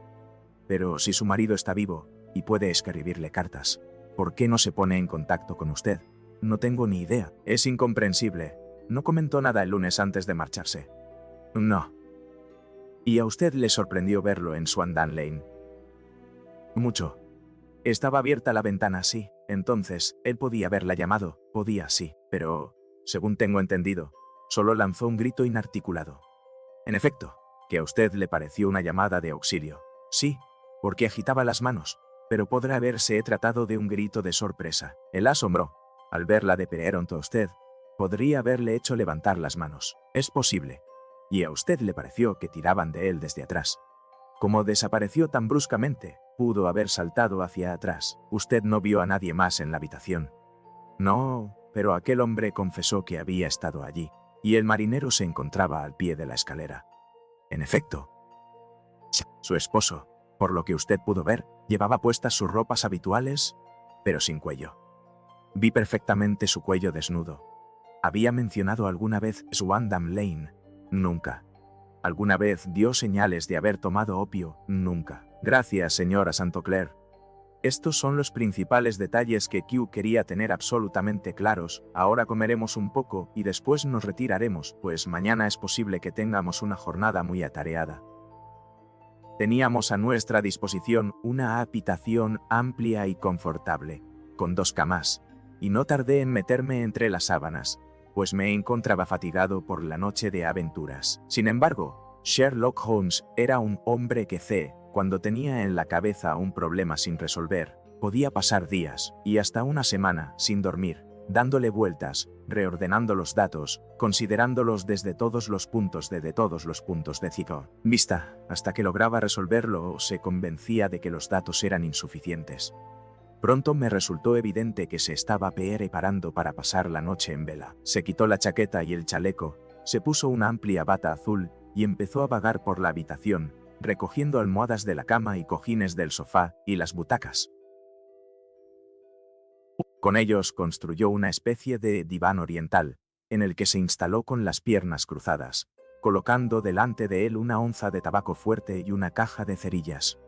Speaker 1: Pero si su marido está vivo y puede escribirle cartas, ¿por qué no se pone en contacto con usted? No tengo ni idea. Es incomprensible. No comentó nada el lunes antes de marcharse. No. ¿Y a usted le sorprendió verlo en Swandam Lane? Mucho. Estaba abierta la ventana, sí. Entonces, él podía haberla llamado. Podía, sí. Pero, según tengo entendido, solo lanzó un grito inarticulado. En efecto, que a usted le pareció una llamada de auxilio. Sí, porque agitaba las manos. Pero podrá haberse tratado de un grito de sorpresa. Él asombró. Al verla de pronto a usted, podría haberle hecho levantar las manos. Es posible. Y a usted le pareció que tiraban de él desde atrás. Como desapareció tan bruscamente, pudo haber saltado hacia atrás. Usted no vio a nadie más en la habitación. No, pero aquel hombre confesó que había estado allí, y el marinero se encontraba al pie de la escalera. En efecto, su esposo, por lo que usted pudo ver, llevaba puestas sus ropas habituales, pero sin cuello. Vi perfectamente su cuello desnudo. ¿Había mencionado alguna vez Swandam Lane? Nunca. ¿Alguna vez dio señales de haber tomado opio? Nunca. Gracias, señora Santo Claire. Estos son los principales detalles que Q quería tener absolutamente claros. Ahora comeremos un poco y después nos retiraremos, pues mañana es posible que tengamos una jornada muy atareada. Teníamos a nuestra disposición una habitación amplia y confortable, con 2 camas, y no tardé en meterme entre las sábanas, pues me encontraba fatigado por la noche de aventuras. Sin embargo, Sherlock Holmes era un hombre que cuando tenía en la cabeza un problema sin resolver, podía pasar días y hasta una semana sin dormir, dándole vueltas, reordenando los datos, considerándolos desde todos los puntos de vista, hasta que lograba resolverlo o se convencía de que los datos eran insuficientes. Pronto me resultó evidente que se estaba preparando para pasar la noche en vela. Se quitó la chaqueta y el chaleco, se puso una amplia bata azul y empezó a vagar por la habitación, recogiendo almohadas de la cama y cojines del sofá y las butacas. Con ellos construyó una especie de diván oriental, en el que se instaló con las piernas cruzadas, colocando delante de él una onza de tabaco fuerte y una caja de cerillas.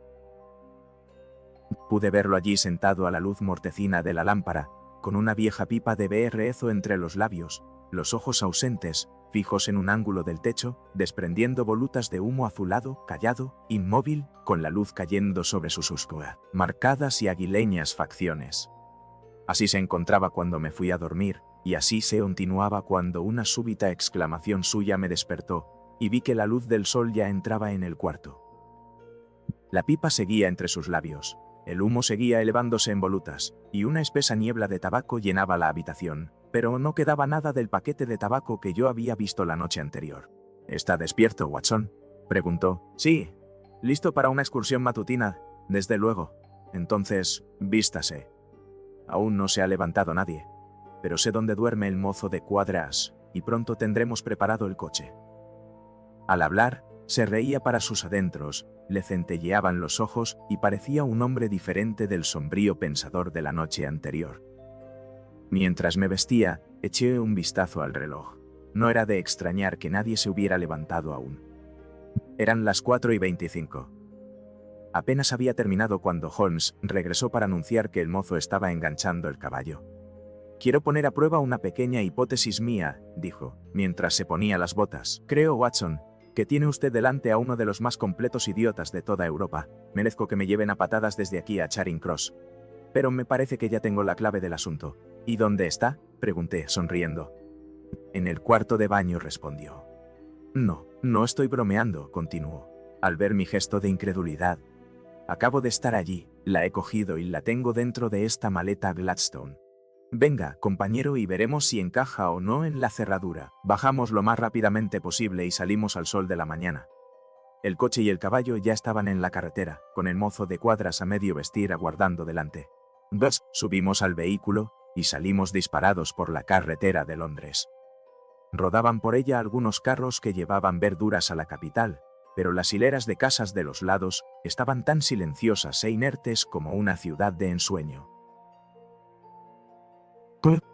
Speaker 1: Pude verlo allí sentado a la luz mortecina de la lámpara, con una vieja pipa de BRZ entre los labios, los ojos ausentes, fijos en un ángulo del techo, desprendiendo volutas de humo azulado, callado, inmóvil, con la luz cayendo sobre sus marcadas y aguileñas facciones. Así se encontraba cuando me fui a dormir, y así se continuaba cuando una súbita exclamación suya me despertó, y vi que la luz del sol ya entraba en el cuarto. La pipa seguía entre sus labios, el humo seguía elevándose en volutas, y una espesa niebla de tabaco llenaba la habitación, pero no quedaba nada del paquete de tabaco que yo había visto la noche anterior. ¿Está despierto, Watson?, preguntó. Sí, listo para una excursión matutina, desde luego. Entonces, vístase. Aún no se ha levantado nadie, pero sé dónde duerme el mozo de cuadras, y pronto tendremos preparado el coche. Al hablar, se reía para sus adentros, le centelleaban los ojos y parecía un hombre diferente del sombrío pensador de la noche anterior. Mientras me vestía, eché un vistazo al reloj. No era de extrañar que nadie se hubiera levantado aún. Eran las 4:25. Apenas había terminado cuando Holmes regresó para anunciar que el mozo estaba enganchando el caballo. Quiero poner a prueba una pequeña hipótesis mía, dijo, mientras se ponía las botas. Creo, Watson, que tiene usted delante a uno de los más completos idiotas de toda Europa. Merezco que me lleven a patadas desde aquí a Charing Cross. Pero me parece que ya tengo la clave del asunto. ¿Y dónde está?, pregunté, sonriendo. En el cuarto de baño, respondió. No estoy bromeando, continuó, al ver mi gesto de incredulidad. Acabo de estar allí, la he cogido y la tengo dentro de esta maleta Gladstone. Venga, compañero, y veremos si encaja o no en la cerradura. Bajamos lo más rápidamente posible y salimos al sol de la mañana. El coche y el caballo ya estaban en la carretera, con el mozo de cuadras a medio vestir aguardando delante. Subimos al vehículo y salimos disparados por la carretera de Londres. Rodaban por ella algunos carros que llevaban verduras a la capital, pero las hileras de casas de los lados estaban tan silenciosas e inertes como una ciudad de ensueño.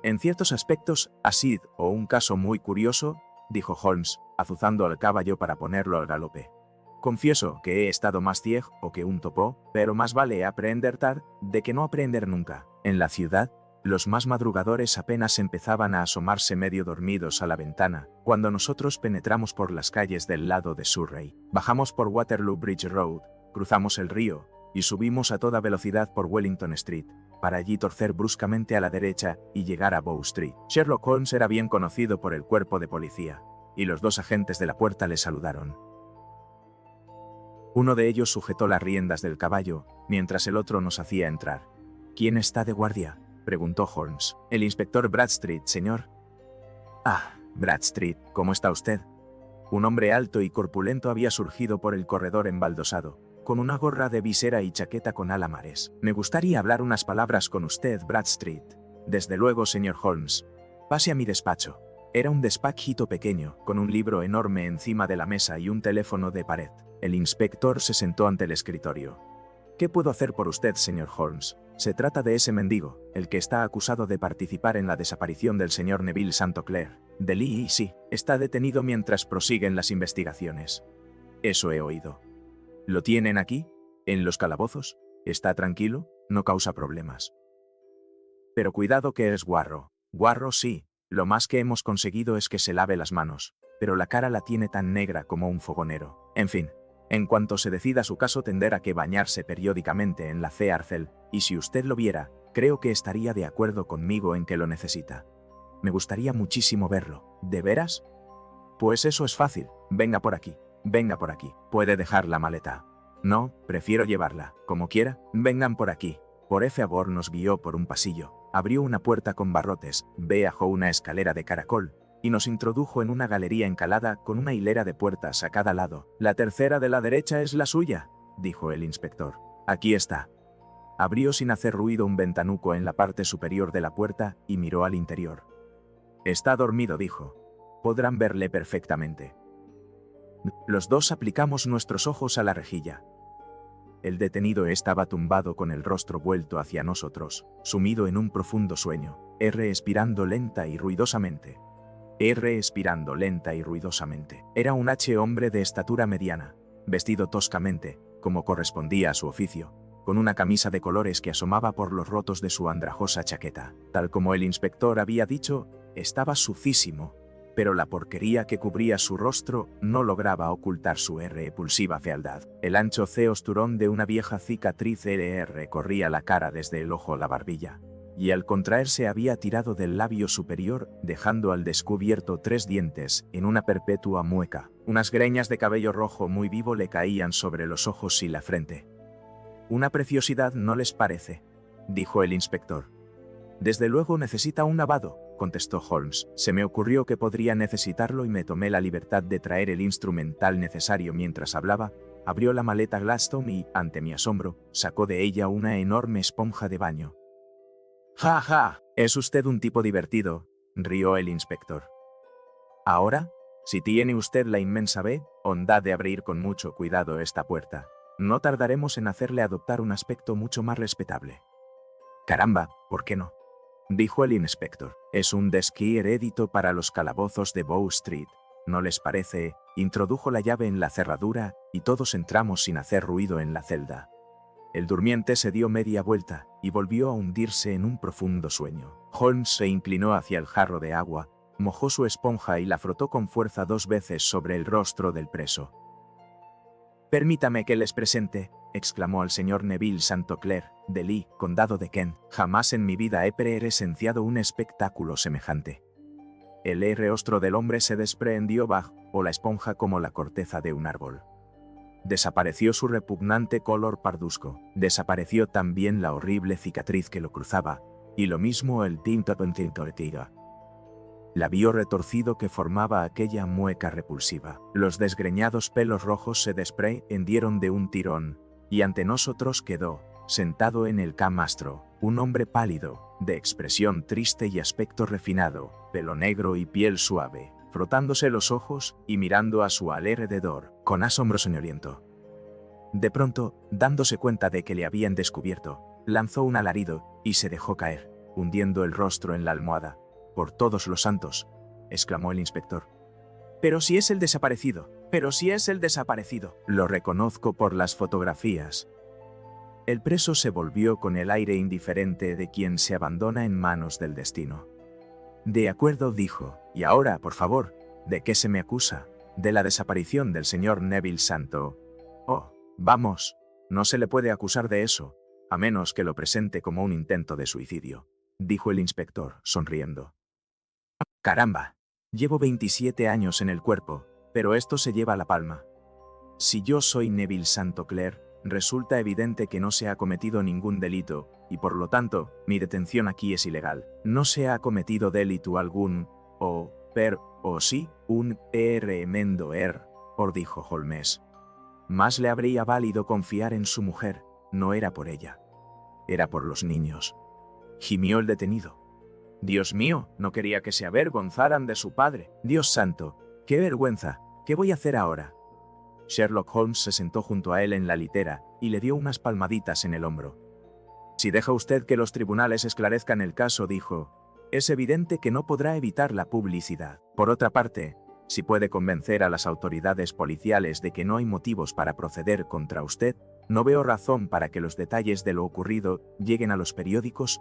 Speaker 1: En ciertos aspectos, ha sido un caso muy curioso, dijo Holmes, azuzando al caballo para ponerlo al galope. Confieso que he estado más ciego que un topo, pero más vale aprender tarde de que no aprender nunca. En la ciudad, los más madrugadores apenas empezaban a asomarse medio dormidos a la ventana, cuando nosotros penetramos por las calles del lado de Surrey. Bajamos por Waterloo Bridge Road, cruzamos el río, y subimos a toda velocidad por Wellington Street, para allí torcer bruscamente a la derecha y llegar a Bow Street. Sherlock Holmes era bien conocido por el cuerpo de policía, y los dos agentes de la puerta le saludaron. Uno de ellos sujetó las riendas del caballo, mientras el otro nos hacía entrar. ¿Quién está de guardia?, preguntó Holmes. El inspector Bradstreet, señor. Ah, Bradstreet, ¿cómo está usted? Un hombre alto y corpulento había surgido por el corredor embaldosado, con una gorra de visera y chaqueta con alamares. Me gustaría hablar unas palabras con usted, Bradstreet. Desde luego, señor Holmes. Pase a mi despacho. Era un despachito pequeño, con un libro enorme encima de la mesa y un teléfono de pared. El inspector se sentó ante el escritorio. ¿Qué puedo hacer por usted, señor Holmes? Se trata de ese mendigo, el que está acusado de participar en la desaparición del señor Neville St. Clair, de Lee, y sí, está detenido mientras prosiguen las investigaciones. Eso he oído. ¿Lo tienen aquí? ¿En los calabozos? ¿Está tranquilo? No causa problemas. Pero cuidado que es guarro. Guarro sí, lo más que hemos conseguido es que se lave las manos, pero la cara la tiene tan negra como un fogonero. En fin, en cuanto se decida su caso tendrá que bañarse periódicamente en la Cearcel, y si usted lo viera, creo que estaría de acuerdo conmigo en que lo necesita. Me gustaría muchísimo verlo. ¿De veras? Pues eso es fácil. Venga por aquí. Venga por aquí. ¿Puede dejar la maleta? No, prefiero llevarla. Como quiera, vengan por aquí. Por favor, nos guió por un pasillo. Abrió una puerta con barrotes, bajó una escalera de caracol, y nos introdujo en una galería encalada con una hilera de puertas a cada lado. La tercera de la derecha es la suya, dijo el inspector. Aquí está. Abrió sin hacer ruido un ventanuco en la parte superior de la puerta y miró al interior. Está dormido, dijo. Podrán verle perfectamente. Los dos aplicamos nuestros ojos a la rejilla. El detenido estaba tumbado con el rostro vuelto hacia nosotros, sumido en un profundo sueño, respirando lenta y ruidosamente. Respirando lenta y ruidosamente. Era un hombre de estatura mediana, vestido toscamente, como correspondía a su oficio, con una camisa de colores que asomaba por los rotos de su andrajosa chaqueta. Tal como el inspector había dicho, estaba sucísimo, pero la porquería que cubría su rostro no lograba ocultar su repulsiva fealdad. El ancho ceosturón de una vieja cicatriz recorría la cara desde el ojo a la barbilla, y al contraerse había tirado del labio superior, dejando al descubierto 3 dientes en una perpetua mueca. Unas greñas de cabello rojo muy vivo le caían sobre los ojos y la frente. «Una preciosidad, ¿no les parece?», dijo el inspector. «Desde luego necesita un lavado», contestó Holmes. «Se me ocurrió que podría necesitarlo y me tomé la libertad de traer el instrumental necesario mientras hablaba». Abrió la maleta Gladstone y, ante mi asombro, sacó de ella una enorme esponja de baño. «Ja, ja, es usted un tipo divertido», rió el inspector. «Ahora, si tiene usted la inmensa bondad de abrir con mucho cuidado esta puerta, no tardaremos en hacerle adoptar un aspecto mucho más respetable». «Caramba, ¿por qué no?», dijo el inspector. «Es un desquí herédito para los calabozos de Bow Street, ¿no les parece?». Introdujo la llave en la cerradura y todos entramos sin hacer ruido en la celda. El durmiente se dio media vuelta y volvió a hundirse en un profundo sueño. Holmes se inclinó hacia el jarro de agua, mojó su esponja y la frotó con fuerza 2 veces sobre el rostro del preso. «Permítame que les presente», exclamó al señor Neville St. Clair, de Lee, condado de Kent. «Jamás en mi vida he presenciado un espectáculo semejante». El rostro del hombre se desprendió bajo la esponja como la corteza de un árbol. Desapareció su repugnante color parduzco, desapareció también la horrible cicatriz que lo cruzaba, y lo mismo el tinto pentintortiga. Labio retorcido que formaba aquella mueca repulsiva. Los desgreñados pelos rojos se desprendieron de un tirón, y ante nosotros quedó, sentado en el camastro, un hombre pálido, de expresión triste y aspecto refinado, pelo negro y piel suave, frotándose los ojos y mirando a su alrededor, con asombro soñoliento. De pronto, dándose cuenta de que le habían descubierto, lanzó un alarido y se dejó caer, hundiendo el rostro en la almohada. «Por todos los santos», exclamó el inspector. «Pero si es el desaparecido, pero si es el desaparecido». «Lo reconozco por las fotografías». El preso se volvió con el aire indiferente de quien se abandona en manos del destino. «De acuerdo», dijo. «Y ahora, por favor, ¿de qué se me acusa?». «De la desaparición del señor Neville Santo». «Oh, vamos, no se le puede acusar de eso, a menos que lo presente como un intento de suicidio», dijo el inspector, sonriendo. «Caramba, llevo 27 años en el cuerpo, pero esto se lleva la palma. Si yo soy Neville St. Clair, resulta evidente que no se ha cometido ningún delito, y por lo tanto, mi detención aquí es ilegal. No se ha cometido delito algún, o sí, un tremendo dijo Holmes. Más le habría valido confiar en su mujer, no era por ella. Era por los niños. Gimió el detenido. «Dios mío, no quería que se avergonzaran de su padre». «Dios santo, qué vergüenza, ¿qué voy a hacer ahora?». Sherlock Holmes se sentó junto a él en la litera y le dio unas palmaditas en el hombro. «Si deja usted que los tribunales esclarezcan el caso», dijo, «es evidente que no podrá evitar la publicidad. Por otra parte, si puede convencer a las autoridades policiales de que no hay motivos para proceder contra usted, no veo razón para que los detalles de lo ocurrido lleguen a los periódicos».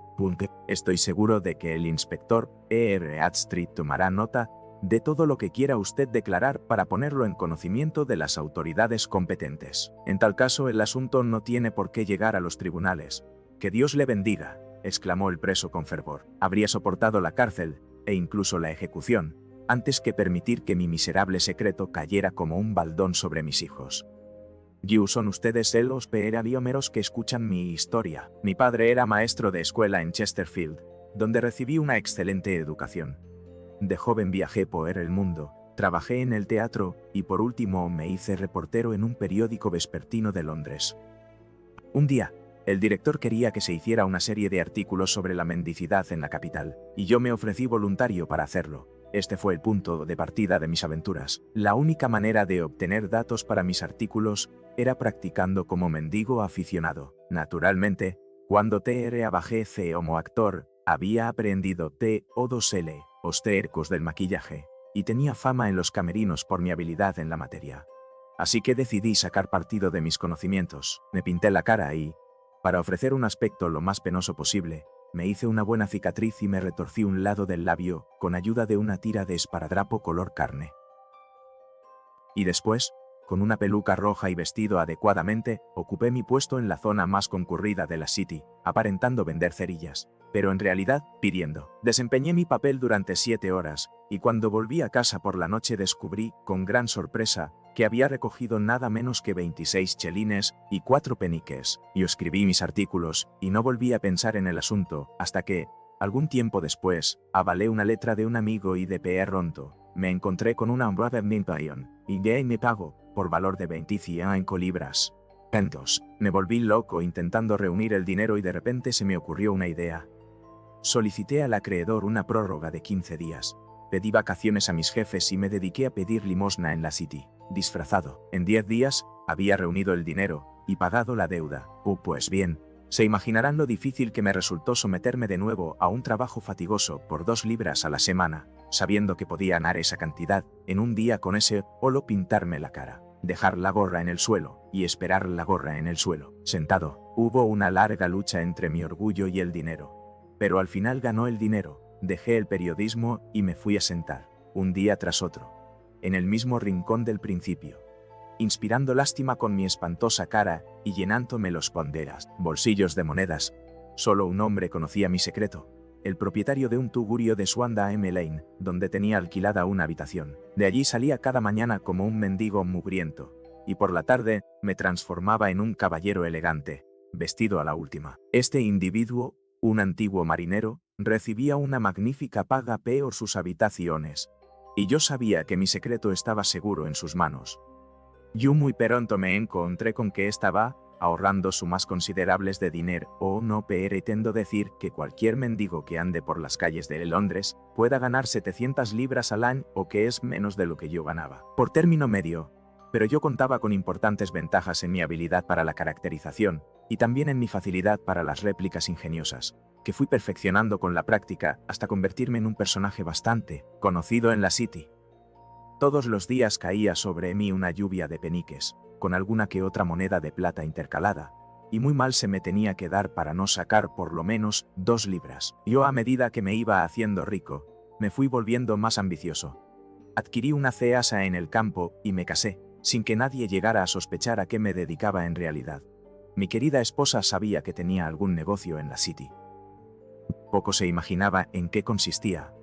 Speaker 1: «Estoy seguro de que el inspector Street tomará nota de todo lo que quiera usted declarar para ponerlo en conocimiento de las autoridades competentes. En tal caso, el asunto no tiene por qué llegar a los tribunales». «Que Dios le bendiga», exclamó el preso con fervor. «Habría soportado la cárcel, e incluso la ejecución, antes que permitir que mi miserable secreto cayera como un baldón sobre mis hijos». «Son ustedes los peraliomeros que escuchan mi historia. Mi padre era maestro de escuela en Chesterfield, donde recibí una excelente educación. De joven viajé por el mundo, trabajé en el teatro y por último me hice reportero en un periódico vespertino de Londres. Un día, el director quería que se hiciera una serie de artículos sobre la mendicidad en la capital, y yo me ofrecí voluntario para hacerlo. Este fue el punto de partida de mis aventuras. La única manera de obtener datos para mis artículos era practicando como mendigo aficionado. Naturalmente, cuando trabajé como actor, había aprendido TO2L, os tercos del maquillaje, y tenía fama en los camerinos por mi habilidad en la materia. Así que decidí sacar partido de mis conocimientos. Me pinté la cara y, para ofrecer un aspecto lo más penoso posible, me hice una buena cicatriz y me retorcí un lado del labio con ayuda de una tira de esparadrapo color carne. Y después, con una peluca roja y vestido adecuadamente, ocupé mi puesto en la zona más concurrida de la City, aparentando vender cerillas, pero en realidad pidiendo. Desempeñé mi papel durante 7 horas, y cuando volví a casa por la noche descubrí, con gran sorpresa, que había recogido nada menos que 26 chelines y 4 peniques. Yo escribí mis artículos, y no volví a pensar en el asunto, hasta que, algún tiempo después, avalé una letra de un amigo y de P.R. Ronto. Me encontré con una Brother Nimpayon, y de ahí me pagó, por valor de 25 libras. Entonces, me volví loco intentando reunir el dinero y de repente se me ocurrió una idea. Solicité al acreedor una prórroga de 15 días. Pedí vacaciones a mis jefes y me dediqué a pedir limosna en la City, disfrazado. En 10 días, había reunido el dinero y pagado la deuda. Pues bien, se imaginarán lo difícil que me resultó someterme de nuevo a un trabajo fatigoso por 2 libras a la semana, sabiendo que podía ganar esa cantidad en un día con ese olo pintarme la cara, dejar la gorra en el suelo y esperar la gorra en el suelo. Sentado, hubo una larga lucha entre mi orgullo y el dinero. Pero al final ganó el dinero, dejé el periodismo y me fui a sentar, un día tras otro, en el mismo rincón del principio, inspirando lástima con mi espantosa cara y llenándome los ponderas, bolsillos de monedas. Solo un hombre conocía mi secreto, el propietario de un tugurio de Swanda M. Lane, donde tenía alquilada una habitación. De allí salía cada mañana como un mendigo mugriento, y por la tarde me transformaba en un caballero elegante, vestido a la última. Este individuo, un antiguo marinero, recibía una magnífica paga por sus habitaciones, y yo sabía que mi secreto estaba seguro en sus manos. Yo muy pronto me encontré con que estaba ahorrando sumas considerables de dinero, o no pretendo decir que cualquier mendigo que ande por las calles de Londres pueda ganar 700 libras al año o que es menos de lo que yo ganaba, por término medio, pero yo contaba con importantes ventajas en mi habilidad para la caracterización y también en mi facilidad para las réplicas ingeniosas, que fui perfeccionando con la práctica hasta convertirme en un personaje bastante conocido en la City. Todos los días caía sobre mí una lluvia de peniques, con alguna que otra moneda de plata intercalada, y muy mal se me tenía que dar para no sacar por lo menos 2 libras. Yo, a medida que me iba haciendo rico, me fui volviendo más ambicioso. Adquirí una casa en el campo y me casé, sin que nadie llegara a sospechar a qué me dedicaba en realidad. Mi querida esposa sabía que tenía algún negocio en la City. Poco se imaginaba en qué consistía.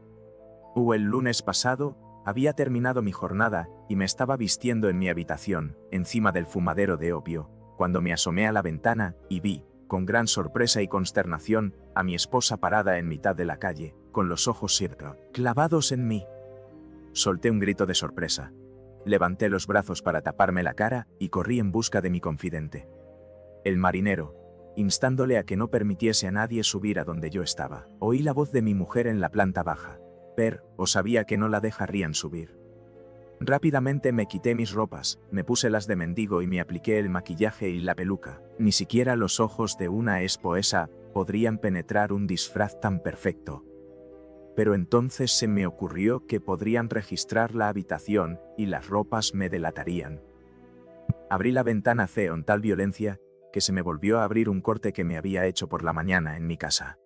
Speaker 1: El lunes pasado, había terminado mi jornada y me estaba vistiendo en mi habitación, encima del fumadero de opio, cuando me asomé a la ventana y vi, con gran sorpresa y consternación, a mi esposa parada en mitad de la calle, con los ojos clavados en mí. Solté un grito de sorpresa. Levanté los brazos para taparme la cara y corrí en busca de mi confidente, el marinero, instándole a que no permitiese a nadie subir a donde yo estaba. Oí la voz de mi mujer en la planta baja. O sabía que no la dejarían subir. Rápidamente me quité mis ropas, me puse las de mendigo y me apliqué el maquillaje y la peluca. Ni siquiera los ojos de una esposa podrían penetrar un disfraz tan perfecto. Pero entonces se me ocurrió que podrían registrar la habitación y las ropas me delatarían. Abrí la ventana con tal violencia que se me volvió a abrir un corte que me había hecho por la mañana en mi casa.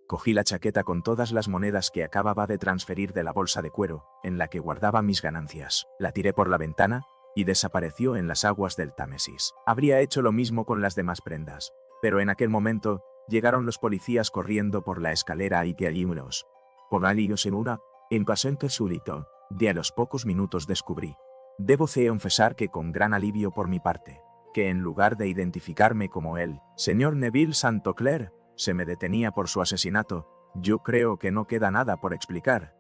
Speaker 1: Cogí la chaqueta con todas las monedas que acababa de transferir de la bolsa de cuero, en la que guardaba mis ganancias. La tiré por la ventana y desapareció en las aguas del Támesis. Habría hecho lo mismo con las demás prendas, pero en aquel momento llegaron los policías corriendo por la escalera y que allí unos. Por allí segura, en pasante súbito, de a los pocos minutos descubrí. Debo confesar que con gran alivio por mi parte, que en lugar de identificarme como el señor Neville Santoclair, se me detenía por su asesinato. Yo creo que no queda nada por explicar.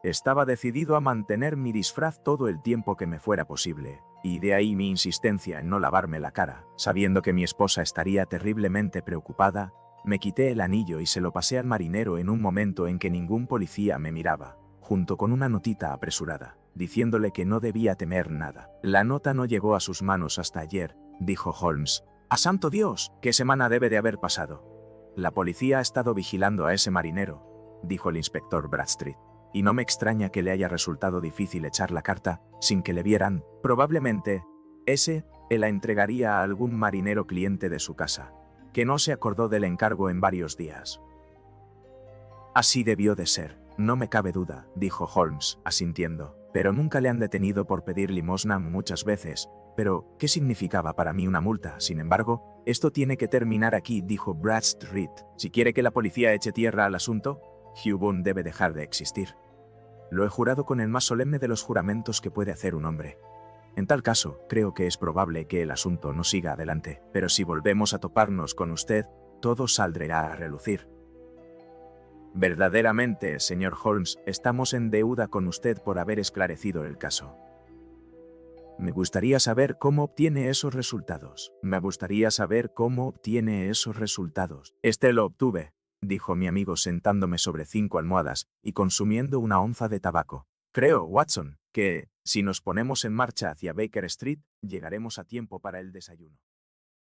Speaker 1: Estaba decidido a mantener mi disfraz todo el tiempo que me fuera posible, y de ahí mi insistencia en no lavarme la cara. Sabiendo que mi esposa estaría terriblemente preocupada, me quité el anillo y se lo pasé al marinero en un momento en que ningún policía me miraba. junto con una notita apresurada, diciéndole que no debía temer nada. La nota no llegó a sus manos hasta ayer, dijo Holmes. ¡A santo Dios! ¿Qué semana debe de haber pasado? La policía ha estado vigilando a ese marinero, dijo el inspector Bradstreet, y no me extraña que le haya resultado difícil echar la carta sin que le vieran. Probablemente, él la entregaría a algún marinero cliente de su casa, que no se acordó del encargo en varios días. Así debió de ser, no me cabe duda, dijo Holmes, asintiendo. Pero nunca le han detenido por pedir limosna muchas veces. Pero, ¿qué significaba para mí una multa? Sin embargo, esto tiene que terminar aquí, dijo Bradstreet. Si quiere que la policía eche tierra al asunto, Hugh Boone debe dejar de existir. Lo he jurado con el más solemne de los juramentos que puede hacer un hombre. En tal caso, creo que es probable que el asunto no siga adelante, pero si volvemos a toparnos con usted, todo saldrá a relucir. Verdaderamente, señor Holmes, estamos en deuda con usted por haber esclarecido el caso. Me gustaría saber cómo obtiene esos resultados. Lo obtuve, dijo mi amigo sentándome sobre 5 almohadas y consumiendo una onza de tabaco. Creo, Watson, que, si nos ponemos en marcha hacia Baker Street, llegaremos a tiempo para el desayuno.